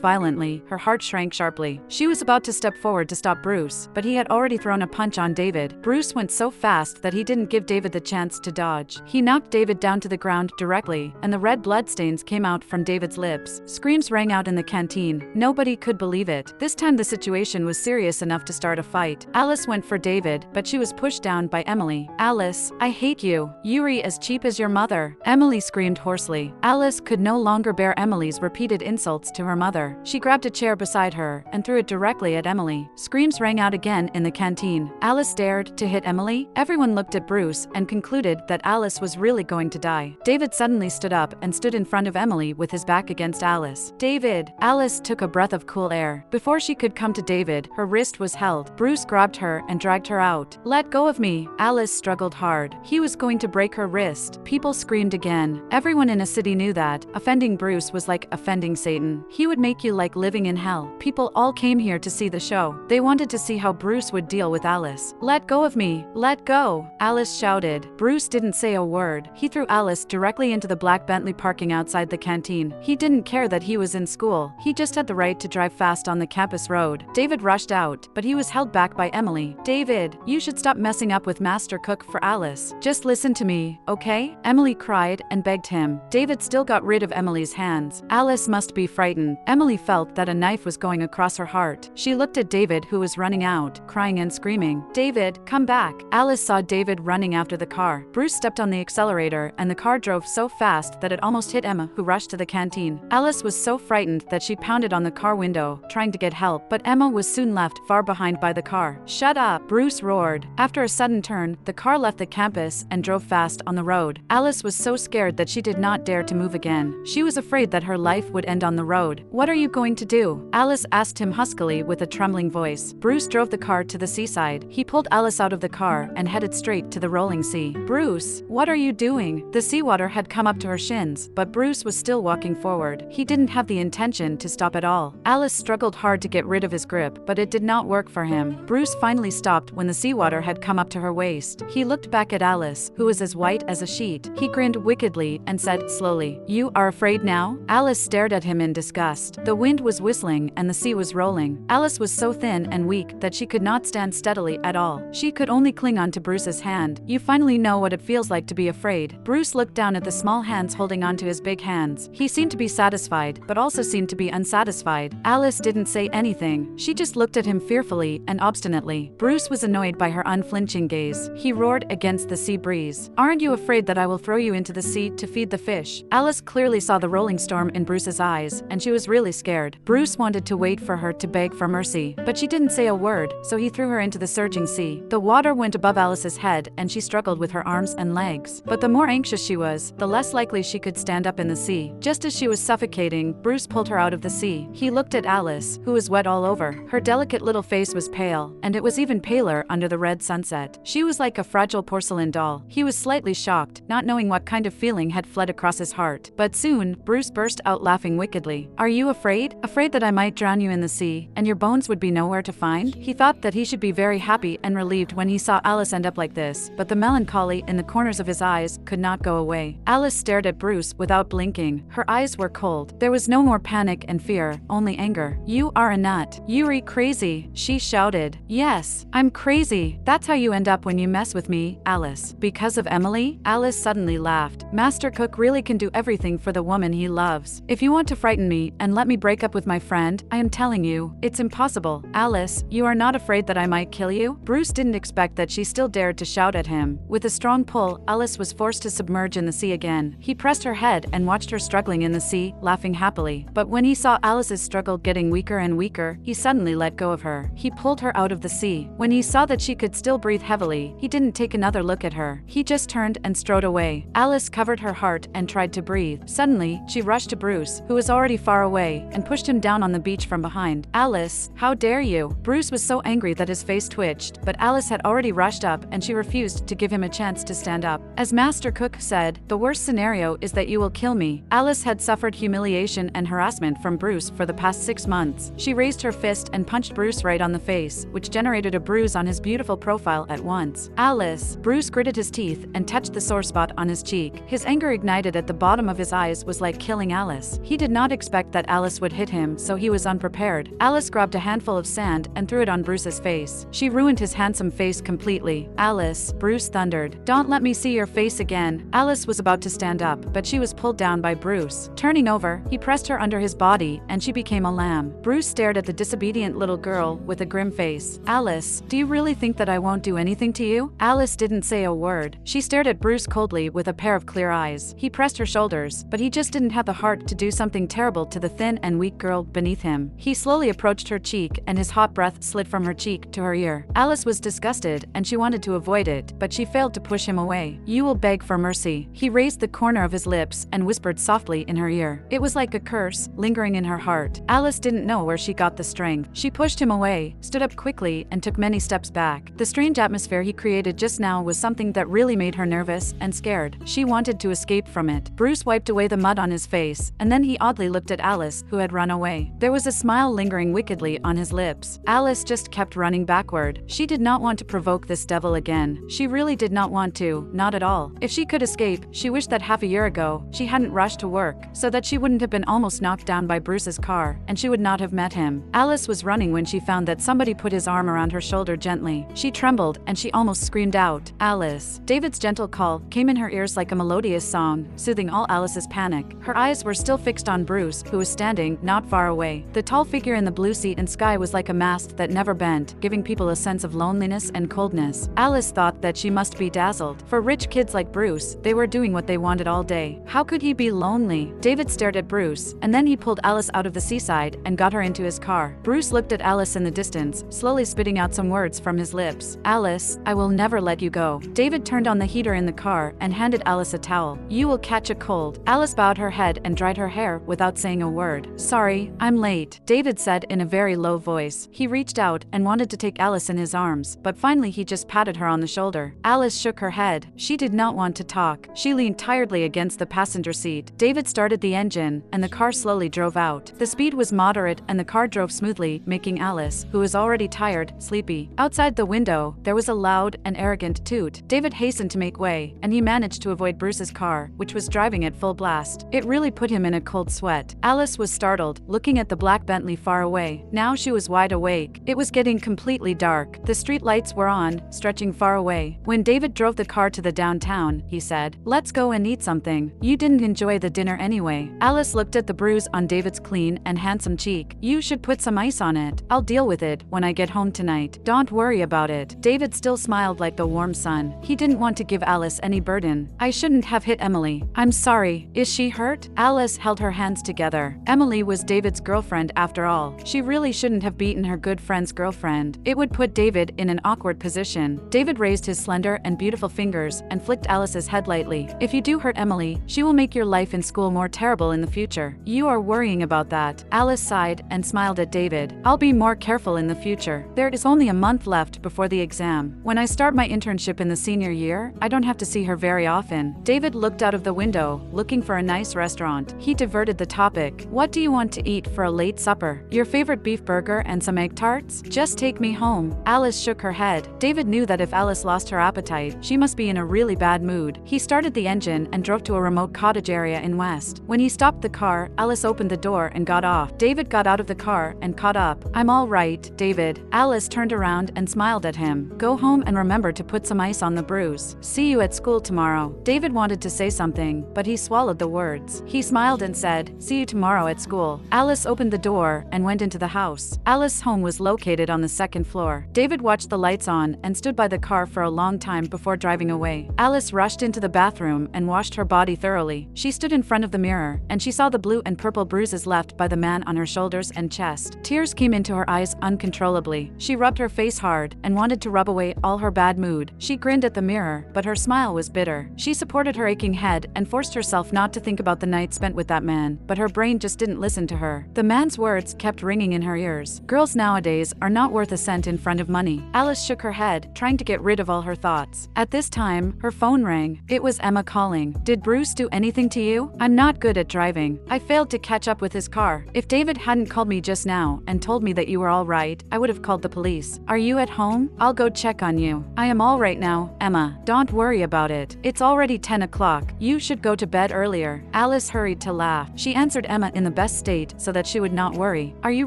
violently, her heart shrank sharply. She was about to step forward to stop Bruce, but he had already thrown a punch on David. Bruce went so fast that he didn't give David the chance to dodge. He knocked David down to the ground directly, and the red bloodstains came out from David's lips. Screams rang out in the canteen. Nobody could believe it. This time the situation was serious enough to start a fight. Alice went for David, but she was pushed down by Emily. "Alice, I hate you. You're as cheap as your mother." Emily screamed hoarsely. Alice could no longer bear Emily's repeated insults to her mother. She grabbed a chair beside her and threw it directly at Emily. Screams rang out again in the canteen. Alice dared to hit Emily? Everyone looked at Bruce and concluded that Alice was really going to die. David suddenly stood up and stood in front of Emily with his back against Alice. "David!" Alice took a breath of cool air. Before she could come to David, her wrist was held. Bruce grabbed her and dragged her out. "Let go of me!" Alice struggled hard. He was going to break her wrist. People screamed again. Everyone in a city knew that offending Bruce was like offending Satan. He would make you like living in hell. People all came here to see the show. They wanted to see how Bruce would deal with Alice. "Let go of me! Let go!" Alice shouted. Bruce didn't say a word. He threw Alice directly into the black Bentley parking outside the canteen. He didn't care that he was in school. He just had the right to drive fast on the campus road. David rushed out, but he was held back by Emily. "David, you should stop messing up with Master Cook for Alice. Just listen to me, okay?" Emily cried and begged him. David still got rid of Emily's hands. Alice must be frightened. Emily felt that a knife was going across her heart. She looked at David, who was running out, crying and screaming. "David, come back." Alice saw David running after the car. Bruce stepped on the accelerator and the car drove so fast that it almost hit Emma, who rushed to the canteen. Alice was so frightened that she pounded on the car window, trying to get help, but Emma was soon left far behind by the car. "Shut up!" Bruce roared. After a sudden turn, the car left the campus and drove fast on the road. Alice was so scared that she did not dare to move again. She was afraid that her life would end on the road. "What are you going to do?" Alice asked him huskily with a trembling voice. Bruce drove the car to the seaside. He pulled Alice out of the car and headed straight to the rolling sea. "Bruce, what are you doing?" The seawater had come up to her shins, but Bruce was still walking forward. He didn't have the intention to stop at all. Alice struggled hard to get rid of his grip, but it did not work for him. Bruce finally stopped when the seawater had come up to her waist. He looked back at Alice, who was as white as a sheet. He grinned wickedly and said slowly, "You are afraid now?" Alice stared at him in disgust. The wind was whistling and the sea was rolling. Alice was so thin and weak that she could not stand steadily at all. She could only cling on to Bruce's hand. "You finally know what it feels like to be afraid." Bruce looked down at the small hands holding onto his big hands. He seemed to be satisfied, but also seemed to be unsatisfied. Alice didn't say anything. She just looked at him fearfully and obstinately. Bruce was annoyed by her unflinching gaze. He roared against the sea breeze. "Aren't you afraid that I will throw you into the sea to feed the fish?" Alice clearly saw the rolling storm in Bruce's eyes, and she was really scared. Bruce wanted to wait for her to beg for mercy, but she didn't say a word, so he threw her into the surging sea. The water went above Alice's head, and she struggled with her arms and legs. But the more anxious she was, the less likely she could stand up in the sea. Just as she was suffocating, Bruce pulled her out of the sea. He looked at Alice, who was wet all over. Her delicate little face was pale, and it was even paler under the red sunset. She was like a fragile porcelain doll. He was slightly shocked, not knowing what kind of feeling had fled across his heart. But soon, Bruce burst out laughing wickedly. "Are you afraid? Afraid that I might drown you in the sea, and your bones would be nowhere to find?" He thought that he should be very happy and relieved when he saw Alice end up like this, but the melancholy in the corners of his eyes could not go away. Alice stared at Bruce without blinking. Her eyes were cold. There was no more panic and fear, only anger. "You are a nut. You're crazy," she shouted. "Yes, I'm crazy. That's how you end up when you mess with me, Alice." "Because of Emily?" Alice suddenly laughed. "Master Cook really can do everything for the woman he loves. If you want to frighten me and let me break up with my friend, I am telling you, it's impossible. Alice, you are not afraid that I might kill you?" Bruce didn't expect that she still dared to shout at him. With a strong pull, Alice was forced to submerge in the sea again. He pressed her head and watched her struggling in the sea, laughing happily. But when he saw Alice's struggle getting weaker and weaker, he suddenly let go of her. He pulled her out of the sea. When he saw that she could still breathe heavily, he didn't take another look at her. He just turned and strode away. Alice covered her heart and tried to breathe. Suddenly, she rushed to Bruce, who was already far away, and pushed him down on the beach from behind. "Alice, how dare you?" Bruce was so angry that his face twitched, but Alice had already rushed up and she refused to give him a chance to stand up. "As Master Cook said, the worst scenario is that you will kill me." Alice Alice had suffered humiliation and harassment from Bruce for the past 6 months. She raised her fist and punched Bruce right on the face, which generated a bruise on his beautiful profile at once. Alice. Bruce gritted his teeth and touched the sore spot on his cheek. His anger ignited at the bottom of his eyes was like killing Alice. He did not expect that Alice would hit him, so he was unprepared. Alice grabbed a handful of sand and threw it on Bruce's face. She ruined his handsome face completely. Alice. Bruce thundered. Don't let me see your face again. Alice was about to stand up, but she was pulled down by Bruce. Turning over, he pressed her under his body, and she became a lamb. Bruce stared at the disobedient little girl with a grim face. Alice, do you really think that I won't do anything to you? Alice didn't say a word. She stared at Bruce coldly with a pair of clear eyes. He pressed her shoulders, but he just didn't have the heart to do something terrible to the thin and weak girl beneath him. He slowly approached her cheek, and his hot breath slid from her cheek to her ear. Alice was disgusted, and she wanted to avoid it, but she failed to push him away. You will beg for mercy. He raised the corner of his lips and whispered softly in her ear. It was like a curse, lingering in her heart. Alice didn't know where she got the strength. She pushed him away, stood up quickly, and took many steps back. The strange atmosphere he created just now was something that really made her nervous and scared. She wanted to escape from it. Bruce wiped away the mud on his face, and then he oddly looked at Alice, who had run away. There was a smile lingering wickedly on his lips. Alice just kept running backward. She did not want to provoke this devil again. She really did not want to, not at all. If she could escape, she wished that half a year ago, she hadn't rushed to work, so that she wouldn't have been almost knocked down by Bruce's car, and she would not have met him. Alice was running when she found that somebody put his arm around her shoulder gently. She trembled, and she almost screamed out, Alice. David's gentle call came in her ears like a melodious song, soothing all Alice's panic. Her eyes were still fixed on Bruce, who was standing not far away. The tall figure in the blue seat and sky was like a mast that never bent, giving people a sense of loneliness and coldness. Alice thought that she must be dazzled. For rich kids like Bruce, they were doing what they wanted all day. How could he be lonely? David stared at Bruce, and then he pulled Alice out of the seaside and got her into his car. Bruce looked at Alice in the distance, slowly spitting out some words from his lips. Alice, I will never let you go. David turned on the heater in the car and handed Alice a towel. You will catch a cold. Alice bowed her head and dried her hair without saying a word. Sorry, I'm late, David said in a very low voice. He reached out and wanted to take Alice in his arms, but finally he just patted her on the shoulder. Alice shook her head. She did not want to talk. She leaned tiredly against the passenger seat. David started the engine, and the car slowly drove out. The speed was moderate and the car drove smoothly, making Alice, who was already tired, sleepy. Outside the window, there was a loud and arrogant toot. David hastened to make way, and he managed to avoid Bruce's car, which was driving at full blast. It really put him in a cold sweat. Alice was startled, looking at the black Bentley far away. Now she was wide awake. It was getting completely dark. The street lights were on, stretching far away. When David drove the car to the downtown, he said, Let's go and eat something. You didn't enjoy the dinner anyway. Alice looked at the bruise on David's clean and handsome cheek. You should put some ice on it. I'll deal with it when I get home tonight. Don't worry about it. David still smiled like the warm sun. He didn't want to give Alice any burden. I shouldn't have hit Emily. I'm sorry. Is she hurt? Alice held her hands together. Emily was David's girlfriend after all. She really shouldn't have beaten her good friend's girlfriend. It would put David in an awkward position. David raised his slender and beautiful fingers and flicked Alice's head lightly. If you do hurt Emily, she will make your life in school more terrible in the future. You are worrying about that. Alice sighed and smiled at David. I'll be more careful in the future. There is only a month left before the exam. When I start my internship in the senior year, I don't have to see her very often. David looked out of the window, looking for a nice restaurant. He diverted the topic. What do you want to eat for a late supper? Your favorite beef burger and some egg tarts? Just take me home. Alice shook her head. David knew that if Alice lost her appetite, she must be in a really bad mood. He started the engine and drove to a remote cottage area in West. When he stopped the car, Alice opened the door and got off. David got out of the car and caught up. I'm all right, David. Alice turned around and smiled at him. Go home and remember to put some ice on the bruise. See you at school tomorrow. David wanted to say something, but he swallowed the words. He smiled and said, see you tomorrow at school. Alice opened the door and went into the house. Alice's home was located on the second floor. David watched the lights on and stood by the car for a long time before driving away. Alice rushed into the bathroom and washed her body thoroughly. She stood in front of the mirror, and she saw the blue and purple bruises left by the man on her shoulders and chest. Tears came into her eyes uncontrollably. She rubbed her face hard and wanted to rub away all her bad mood. She grinned at the mirror, but her smile was bitter. She supported her aching head and forced herself not to think about the night spent with that man, but her brain just didn't listen to her. The man's words kept ringing in her ears. Girls nowadays are not worth a cent in front of money. Alice shook her head, trying to get rid of all her thoughts. At this time, her phone rang. It was Emma calling. Did Bruce do anything to you? I'm not good at driving. I failed to catch up with his car. If David hadn't called me just now and told me that you were all right, I would have called the police. Are you at home? I'll go check on you. I am all right now, Emma. Don't worry about it. It's already 10 o'clock. You should go to bed earlier. Alice hurried to laugh. She answered Emma in the best state so that she would not worry. Are you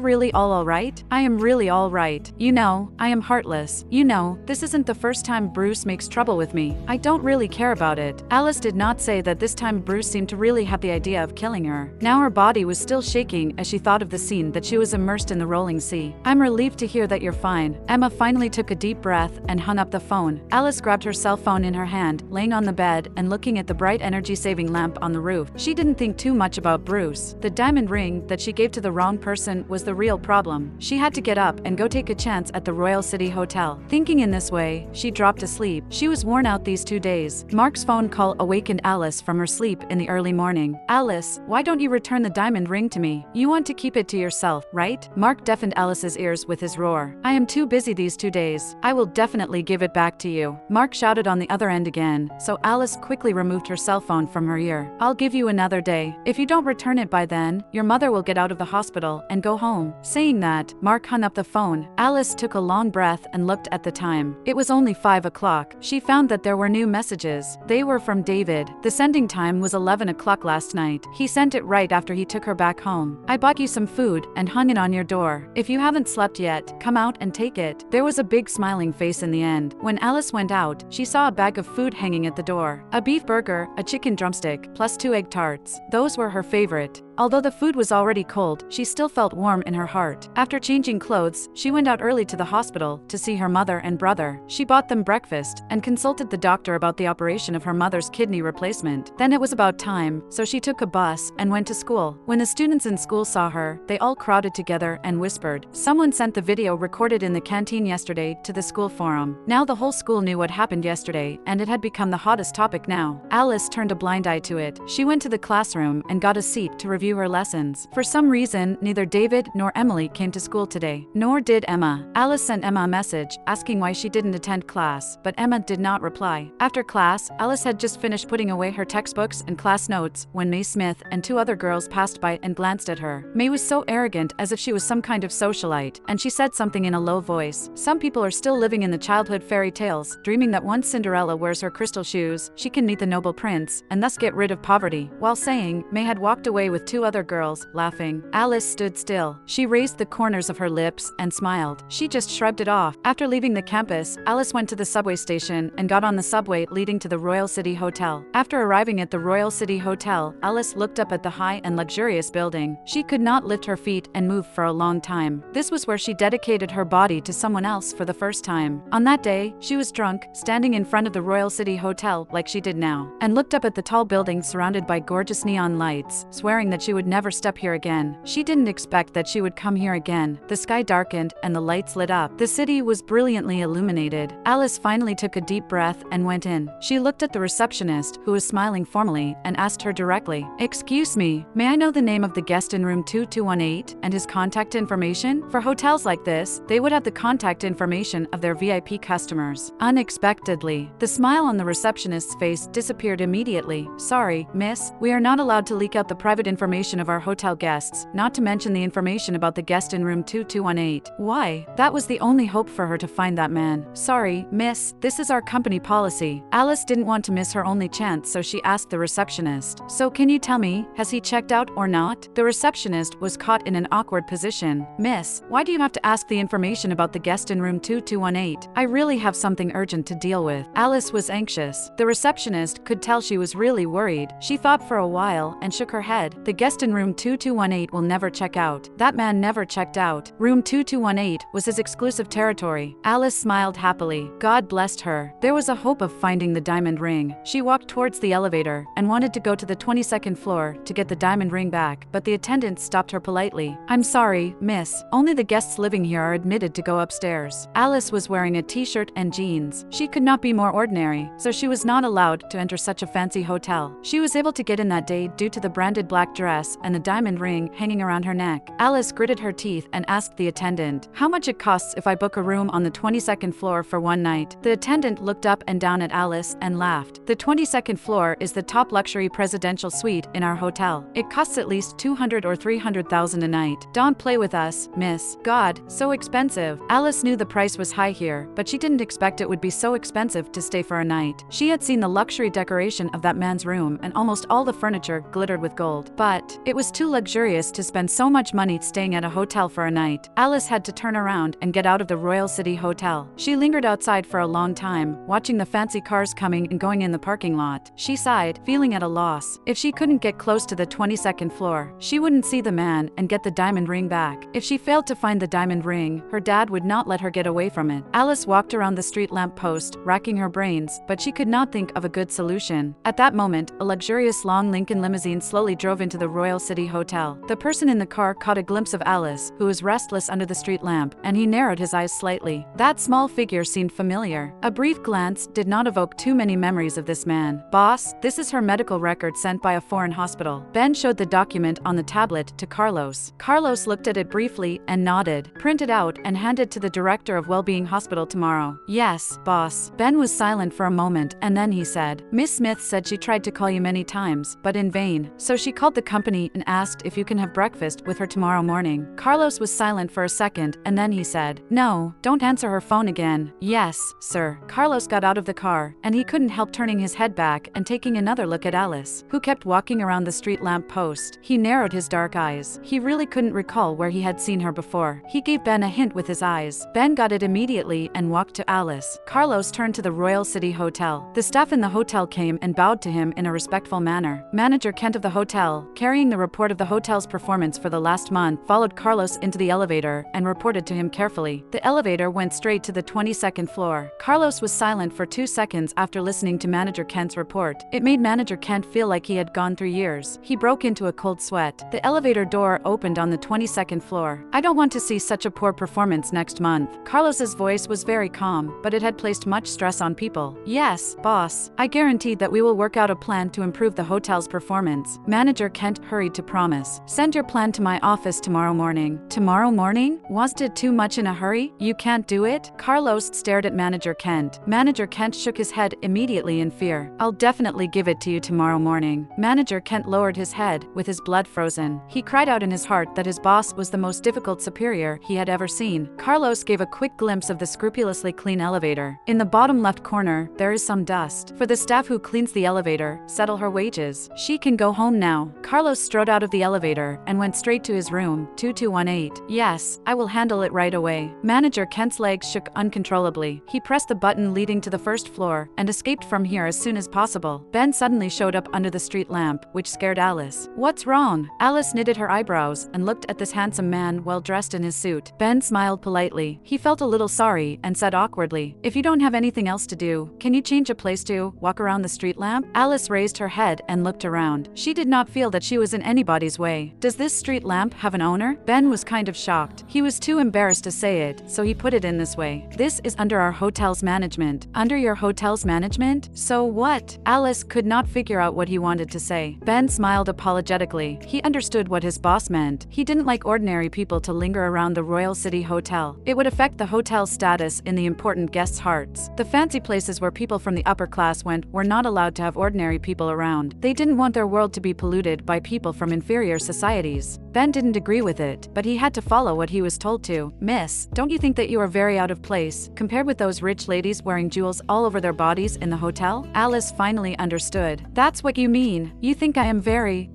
really all right? I am really all right. You know, I am heartless. You know, this isn't the first time Bruce makes trouble with me. I don't really care about it. Alice did not say that this time Bruce seemed to really have the idea of killing her. Now her body was still shaking as she thought of the scene that she was immersed in the rolling sea. I'm relieved to hear that you're fine. Emma finally took a deep breath and hung up the phone. Alice grabbed her cell phone in her hand, laying on the bed and looking at the bright energy-saving lamp on the roof. She didn't think too much about Bruce. The diamond ring that she gave to the wrong person was the real problem. She had to get up and go take a chance at the Royal City Hotel. Thinking in this way, she dropped asleep. She was worn out these 2 days. Mark's phone call awakened Alice from her sleep in the early morning. Alice, why don't you return the diamond ring to me? You want to keep it to yourself, right? Mark deafened Alice's ears with his roar. I am too busy these 2 days. I will definitely give it back to you. Mark shouted on the other end again, so Alice quickly removed her cell phone from her ear. I'll give you another day. If you don't return it by then, your mother will get out of the hospital and go home. Saying that, Mark hung up the phone. Alice took a long breath and looked at the time. It was only 5 o'clock. She found that there were new messages. They were from David. The sending time was 11 o'clock last night. He sent it right after he took her back home. I bought you some food and hung it on your door. If you haven't slept yet, come out and take it. There was a big smiling face in the end. When Alice went out, she saw a bag of food hanging at the door. A beef burger, a chicken drumstick, plus 2 egg tarts. Those were her favorite. Although the food was already cold, she still felt warm in her heart. After changing clothes, she went out early to the hospital to see her mother and brother. She bought them breakfast and consulted the doctor about the operation of her mother's kidney replacement. Then it was about time, so she took a bus and went to school. When the students in school saw her, they all crowded together and whispered. Someone sent the video recorded in the canteen yesterday to the school forum. Now the whole school knew what happened yesterday, and it had become the hottest topic now. Alice turned a blind eye to it. She went to the classroom and got a seat to review her lessons. For some reason, neither David nor Emily came to school today. Nor did Emma. Alice sent Emma a message asking why she didn't attend class, but Emma did not reply. After class, Alice had just finished putting away her textbooks and class notes when May Smith and 2 other girls passed by and glanced at her. May was so arrogant, as if she was some kind of socialite, and she said something in a low voice. Some people are still living in the childhood fairy tales, dreaming that once Cinderella wears her crystal shoes, she can meet the noble prince and thus get rid of poverty. While saying, May had walked away with 2 other girls, laughing. Alice stood still. She raised the corners of her lips and smiled. She just shrugged it off. After leaving the campus, Alice went to the subway station and got on the subway leading to the Royal City Hotel. After arriving at the Royal City Hotel, Alice looked up at the high and luxurious building. She could not lift her feet and move for a long time. This was where she dedicated her body to someone else for the first time. On that day, she was drunk, standing in front of the Royal City Hotel like she did now, and looked up at the tall building surrounded by gorgeous neon lights, swearing that she would never step here again. She didn't expect that she would come here again. The sky darkened and the lights lit up. The city was brilliantly illuminated. Alice finally took a deep breath and went in. She looked at the receptionist, who was smiling formally, and asked her directly, "Excuse me, may I know the name of the guest in room 2218 and his contact information? For hotels like this, they would have the contact information of their VIP customers." Unexpectedly, the smile on the receptionist's face disappeared immediately. "Sorry, miss, we are not allowed to leak out the private information of our hotel guests, not to mention the information about the guest in room 2218. Why? That was the only hope for her to find that man. "Sorry, miss, this is our company policy." Alice didn't want to miss her only chance, so she asked the receptionist, "So can you tell me, has he checked out or not?" The receptionist was caught in an awkward position. "Miss, why do you have to ask the information about the guest in room 2218? I really have something urgent to deal with." Alice was anxious. The receptionist could tell she was really worried. She thought for a while and shook her head. "The guest in room 2218 will never check out. That man never checked out. Room 2218 was his exclusive territory." Alice smiled happily. God blessed her. There was a hope of finding the diamond ring. She walked towards the elevator and wanted to go to the 22nd floor to get the diamond ring back, but the attendant stopped her politely. "I'm sorry, miss. Only the guests living here are admitted to go upstairs." Alice was wearing a t-shirt and jeans. She could not be more ordinary, so she was not allowed to enter such a fancy hotel. She was able to get in that day due to the branded black dress dress and the diamond ring hanging around her neck. Alice gritted her teeth and asked the attendant how much it costs if I book a room on the 22nd floor for one night. The attendant looked up and down at Alice and laughed. The 22nd floor is the top luxury presidential suite in our hotel. It costs at least $200,000 or $300,000 a night. Don't play with us, miss. God, so expensive. Alice knew the price was high here, but she didn't expect it would be so expensive to stay for a night. She had seen the luxury decoration of that man's room and almost all the furniture glittered with gold. But it was too luxurious to spend so much money staying at a hotel for a night. Alice had to turn around and get out of the Royal City Hotel. She lingered outside for a long time, watching the fancy cars coming and going in the parking lot. She sighed, feeling at a loss. If she couldn't get close to the 22nd floor, she wouldn't see the man and get the diamond ring back. If she failed to find the diamond ring, her dad would not let her get away from it. Alice walked around the street lamp post, racking her brains, but she could not think of a good solution. At that moment, a luxurious long Lincoln limousine slowly drove into the Royal City Hotel. The person in the car caught a glimpse of Alice, who was restless under the street lamp, and he narrowed his eyes slightly. That small figure seemed familiar. A brief glance did not evoke too many memories of this man. Boss, this is her medical record sent by a foreign hospital. Ben showed the document on the tablet to Carlos. Carlos looked at it briefly and nodded. Print it out and hand it to the director of Wellbeing Hospital tomorrow. Yes, boss. Ben was silent for a moment and then he said, Miss Smith said she tried to call you many times, but in vain. So she called the company and asked if you can have breakfast with her tomorrow morning. Carlos was silent for a second and then he said, No, don't answer her phone again. Yes, sir. Carlos got out of the car and he couldn't help turning his head back and taking another look at Alice, who kept walking around the street lamp post. He narrowed his dark eyes. He really couldn't recall where he had seen her before. He gave Ben a hint with his eyes. Ben got it immediately and walked to Alice. Carlos turned to the Royal City Hotel. The staff in the hotel came and bowed to him in a respectful manner. Manager Kent of the hotel, carrying the report of the hotel's performance for the last month, followed Carlos into the elevator and reported to him carefully. The elevator went straight to the 22nd floor. Carlos was silent for 2 seconds after listening to Manager Kent's report. It made Manager Kent feel like he had gone through years. He broke into a cold sweat. The elevator door opened on the 22nd floor. I don't want to see such a poor performance next month. Carlos's voice was very calm, but it had placed much stress on people. Yes, boss. I guaranteed that we will work out a plan to improve the hotel's performance. Manager Kent hurried to promise. Send your plan to my office tomorrow morning. Tomorrow morning? Was it too much in a hurry? You can't do it? Carlos stared at Manager Kent. Manager Kent shook his head immediately in fear. I'll definitely give it to you tomorrow morning. Manager Kent lowered his head, with his blood frozen. He cried out in his heart that his boss was the most difficult superior he had ever seen. Carlos gave a quick glimpse of the scrupulously clean elevator. In the bottom left corner, there is some dust. For the staff who cleans the elevator, settle her wages. She can go home now. Carlos strode out of the elevator and went straight to his room, 2218. Yes, I will handle it right away. Manager Kent's legs shook uncontrollably. He pressed the button leading to the first floor and escaped from here as soon as possible. Ben suddenly showed up under the street lamp, which scared Alice. What's wrong? Alice knitted her eyebrows and looked at this handsome man well dressed in his suit. Ben smiled politely. He felt a little sorry and said awkwardly, If you don't have anything else to do, can you change a place to walk around the street lamp? Alice raised her head and looked around. She did not feel that she was in anybody's way. Does this street lamp have an owner? Ben was kind of shocked. He was too embarrassed to say it, so he put it in this way. This is under our hotel's management. Under your hotel's management? So what? Alice could not figure out what he wanted to say. Ben smiled apologetically. He understood what his boss meant. He didn't like ordinary people to linger around the Royal City Hotel. It would affect the hotel's status in the important guests' hearts. The fancy places where people from the upper class went were not allowed to have ordinary people around. They didn't want their world to be polluted by people from inferior societies. Ben didn't agree with it, but he had to follow what he was told to. Miss, don't you think that you are very out of place, compared with those rich ladies wearing jewels all over their bodies in the hotel? Alice finally understood. That's what you mean. You think I am very.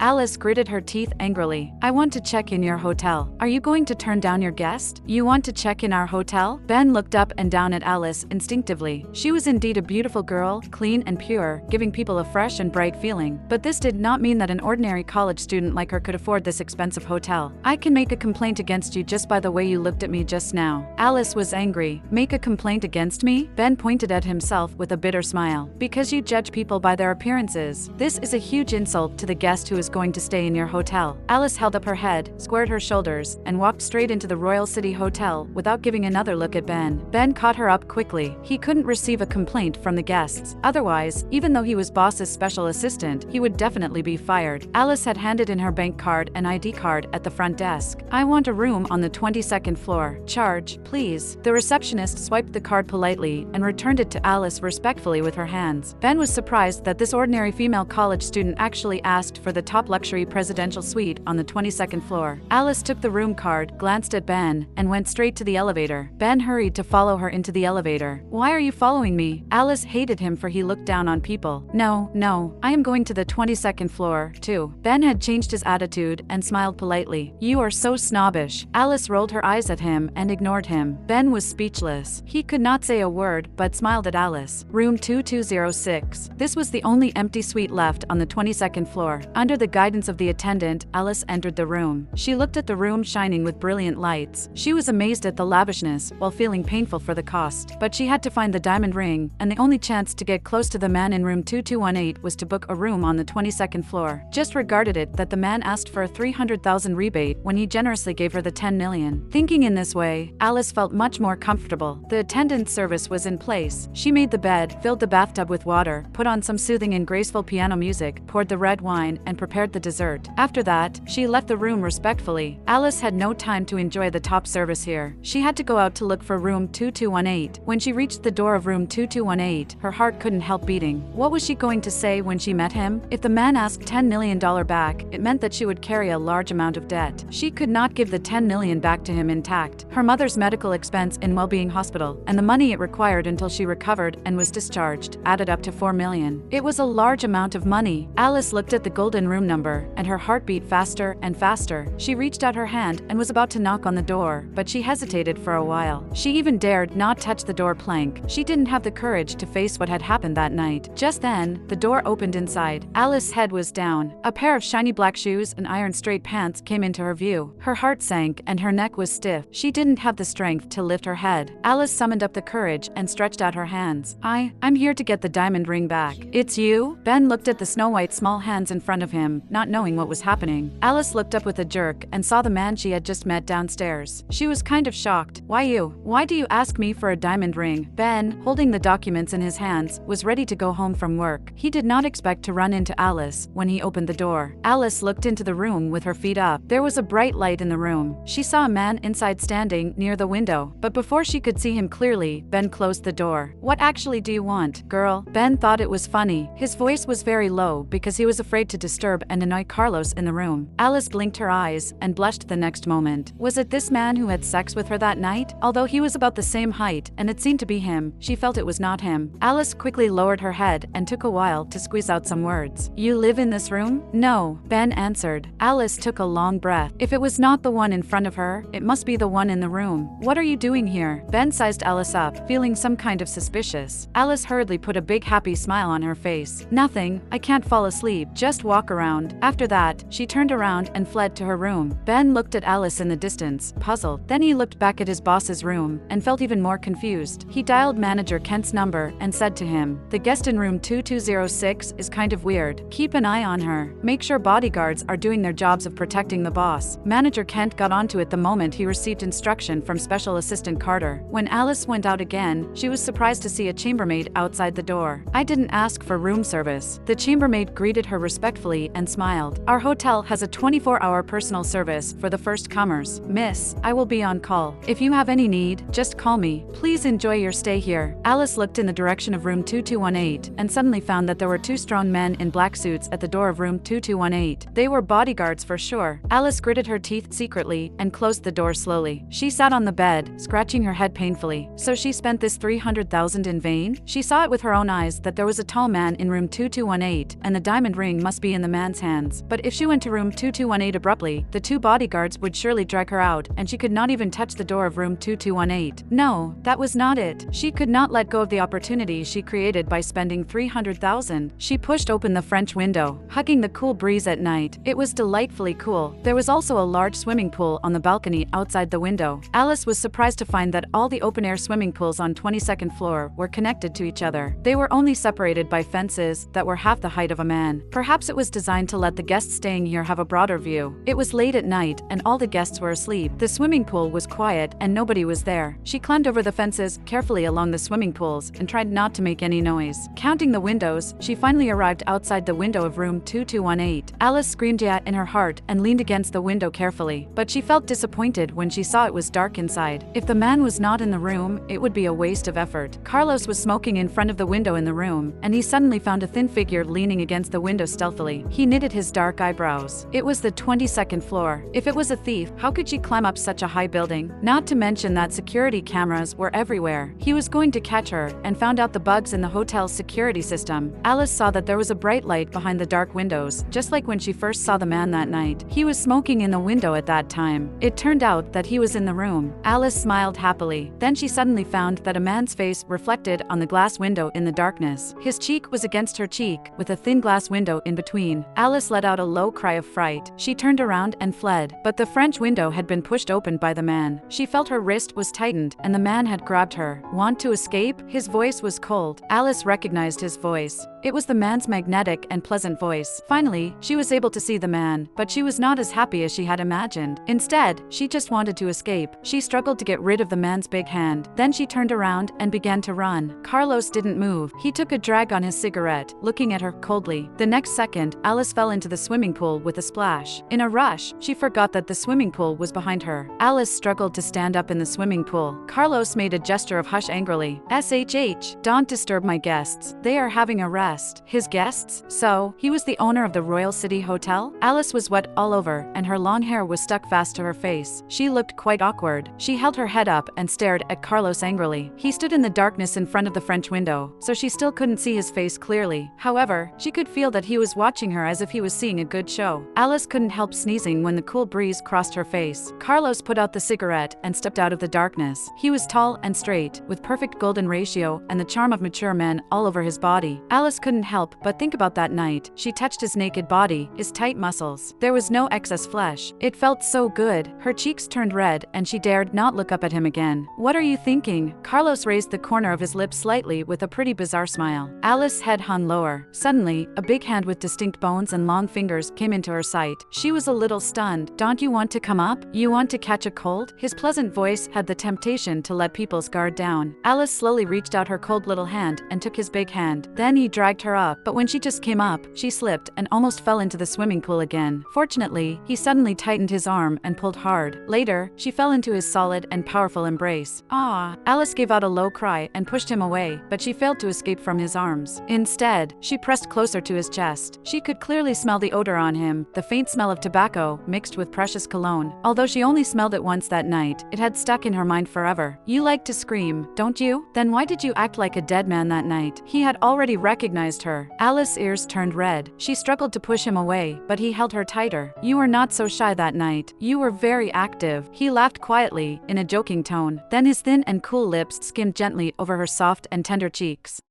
Alice gritted her teeth angrily. I want to check in your hotel. Are you going to turn down your guest? You want to check in our hotel? Ben looked up and down at Alice instinctively. She was indeed a beautiful girl, clean and pure, giving people a fresh and bright feeling. But this did not mean that an ordinary college student like her could afford this expensive hotel. I can make a complaint against you just by the way you looked at me just now. Alice was angry. Make a complaint against me? Ben pointed at himself with a bitter smile. Because you judge people by their appearances. This is a huge insult to the guest who is going to stay in your hotel. Alice held up her head, squared her shoulders, and walked straight into the Royal City Hotel without giving another look at Ben. Ben caught her up quickly. He couldn't receive a complaint from the guests. Otherwise, even though he was boss's special assistant, he would definitely be fired. tired. Alice had handed in her bank card and ID card at the front desk. I want a room on the 22nd floor. Charge, please. The receptionist swiped the card politely and returned it to Alice respectfully with her hands. Ben was surprised that this ordinary female college student actually asked for the top luxury presidential suite on the 22nd floor. Alice took the room card, glanced at Ben, and went straight to the elevator. Ben hurried to follow her into the elevator. Why are you following me? Alice hated him for he looked down on people. No, I am going to the 22nd floor, too. Ben had changed his attitude and smiled politely. You are so snobbish. Alice rolled her eyes at him and ignored him. Ben was speechless. He could not say a word, but smiled at Alice. Room 2206. This was the only empty suite left on the 22nd floor. Under the guidance of the attendant, Alice entered the room. She looked at the room shining with brilliant lights. She was amazed at the lavishness, while feeling painful for the cost. But she had to find the diamond ring, and the only chance to get close to the man in room 2218 was to book a room on the 22nd floor. Just regarded it that the man asked for a $300,000 rebate when he generously gave her the $10 million. Thinking in this way, Alice felt much more comfortable. The attendant's service was in place. She made the bed, filled the bathtub with water, put on some soothing and graceful piano music, poured the red wine, and prepared the dessert. After that, she left the room respectfully. Alice had no time to enjoy the top service here. She had to go out to look for room 2218. When she reached the door of room 2218, her heart couldn't help beating. What was she going to say when she met him? If the man asked $10 million back, it meant that she would carry a large amount of debt. She could not give the $10 million back to him intact. Her mother's medical expense in Wellbeing Hospital, and the money it required until she recovered and was discharged, added up to $4 million. It was a large amount of money. Alice looked at the golden room number, and her heart beat faster and faster. She reached out her hand and was about to knock on the door, but she hesitated for a while. She even dared not touch the door plank. She didn't have the courage to face what had happened that night. Just then, the door opened inside. Alice's head was down. A pair of shiny black shoes and iron straight pants came into her view. Her heart sank and her neck was stiff. She didn't have the strength to lift her head. Alice summoned up the courage and stretched out her hands. I'm here to get the diamond ring back. It's you? Ben looked at the snow-white small hands in front of him, not knowing what was happening. Alice looked up with a jerk and saw the man she had just met downstairs. She was kind of shocked. Why you? Why do you ask me for a diamond ring? Ben, holding the documents in his hands, was ready to go home from work. He did not expect to run into Alice when he opened the door. Alice looked into the room with her feet up. There was a bright light in the room. She saw a man inside standing near the window, but before she could see him clearly, Ben closed the door. What actually do you want, girl? Ben thought it was funny. His voice was very low because he was afraid to disturb and annoy Carlos in the room. Alice blinked her eyes and blushed the next moment. Was it this man who had sex with her that night? Although he was about the same height and it seemed to be him, she felt it was not him. Alice quickly lowered her head and took a while to squeeze out some words. You live in this room? No, Ben answered. Alice took a long breath. If it was not the one in front of her, it must be the one in the room. What are you doing here? Ben sized Alice up, feeling some kind of suspicious. Alice hurriedly put a big happy smile on her face. Nothing, I can't fall asleep, just walk around. After that, she turned around and fled to her room. Ben looked at Alice in the distance, puzzled. Then he looked back at his boss's room and felt even more confused. He dialed manager Kent's number and said to him, the guest in room 2206 is kind of weird. Keep an eye on her. Make sure bodyguards are doing their jobs of protecting the boss. Manager Kent got onto it the moment he received instruction from Special Assistant Carter. When Alice went out again, she was surprised to see a chambermaid outside the door. I didn't ask for room service. The chambermaid greeted her respectfully and smiled. Our hotel has a 24-hour personal service for the first comers. Miss, I will be on call. If you have any need, just call me. Please enjoy your stay here. Alice looked in the direction of room 2218 and suddenly found that there were two strong men in black suits at the door of room 2218. They were bodyguards for sure. Alice gritted her teeth secretly and closed the door slowly. She sat on the bed, scratching her head painfully. So she spent this $300,000 in vain? She saw it with her own eyes that there was a tall man in room 2218 and the diamond ring must be in the man's hands. But if she went to room 2218 abruptly, the two bodyguards would surely drag her out and she could not even touch the door of room 2218. No, that was not it. She could not let go of the opportunity she created by spending $300,000. She pushed open the French window, hugging the cool breeze at night. It was delightfully cool. There was also a large swimming pool on the balcony outside the window. Alice was surprised to find that all the open-air swimming pools on 22nd floor were connected to each other. They were only separated by fences that were half the height of a man. Perhaps it was designed to let the guests staying here have a broader view. It was late at night and all the guests were asleep. The swimming pool was quiet and nobody was there. She climbed over the fences carefully along the swimming pools and tried not to make any noise. Counting the windows, she finally arrived outside the window of room 2218. Alice screamed "yeah" in her heart and leaned against the window carefully, but she felt disappointed when she saw it was dark inside. If the man was not in the room, it would be a waste of effort. Carlos was smoking in front of the window in the room, and he suddenly found a thin figure leaning against the window stealthily. He knitted his dark eyebrows. It was the 22nd floor. If it was a thief, how could she climb up such a high building? Not to mention that security cameras were everywhere. He was going to catch her, and found out the bugs in the hotel's security system. Alice saw that there was a bright light behind the dark windows, just like when she first saw the man that night. He was smoking in the window at that time. It turned out that he was in the room. Alice smiled happily. Then she suddenly found that a man's face reflected on the glass window in the darkness. His cheek was against her cheek, with a thin glass window in between. Alice let out a low cry of fright. She turned around and fled, but the French window had been pushed open by the man. She felt her wrist was tightened, and the man had grabbed her. Want to escape? His voice was cold. Alice recognized his voice. It was the man's magnetic and pleasant voice. Finally, she was able to see the man, but she was not as happy as she had imagined. Instead, she just wanted to escape. She struggled to get rid of the man's big hand. Then she turned around and began to run. Carlos didn't move. He took a drag on his cigarette, looking at her coldly. The next second, Alice fell into the swimming pool with a splash. In a rush, she forgot that the swimming pool was behind her. Alice struggled to stand up in the swimming pool. Carlos made a gesture of hush angrily. "SHH, don't disturb my guests. They are having a rest." His guests? So, he was the owner of the Royal City Hotel? Alice was wet all over, and her long hair was stuck fast to her face. She looked quite awkward. She held her head up and stared at Carlos angrily. He stood in the darkness in front of the French window, so she still couldn't see his face clearly. However, she could feel that he was watching her as if he was seeing a good show. Alice couldn't help sneezing when the cool breeze crossed her face. Carlos put out the cigarette and stepped out of the darkness. He was tall and straight, with perfect golden ratio and the charm of mature men all over his body. Alice couldn't help but think about that night. She touched his naked body, his tight muscles. There was no excess flesh. It felt so good. Her cheeks turned red, and she dared not look up at him again. "What are you thinking?" Carlos raised the corner of his lips slightly with a pretty bizarre smile. Alice's head hung lower. Suddenly, a big hand with distinct bones and long fingers came into her sight. She was a little stunned. "Don't you want to come up? You want to catch a cold?" His pleasant voice had the temptation to let people's guard down. Alice slowly reached out her cold little hand and took his big hand. Then he dragged her up, but when she just came up, she slipped and almost fell into the swimming pool again. Fortunately, he suddenly tightened his arm and pulled hard. Later, she fell into his solid and powerful embrace. "Ah!" Alice gave out a low cry and pushed him away, but she failed to escape from his arms. Instead, she pressed closer to his chest. She could clearly smell the odor on him, the faint smell of tobacco mixed with precious cologne. Although she only smelled it once that night, it had stuck in her mind forever. "You like to scream, don't you? Then why did you act like a dead man that night?" He had already recognized her. Alice's ears turned red. She struggled to push him away, but he held her tighter. "You were not so shy that night. You were very active." He laughed quietly, in a joking tone. Then his thin and cool lips skimmed gently over her soft and tender cheeks.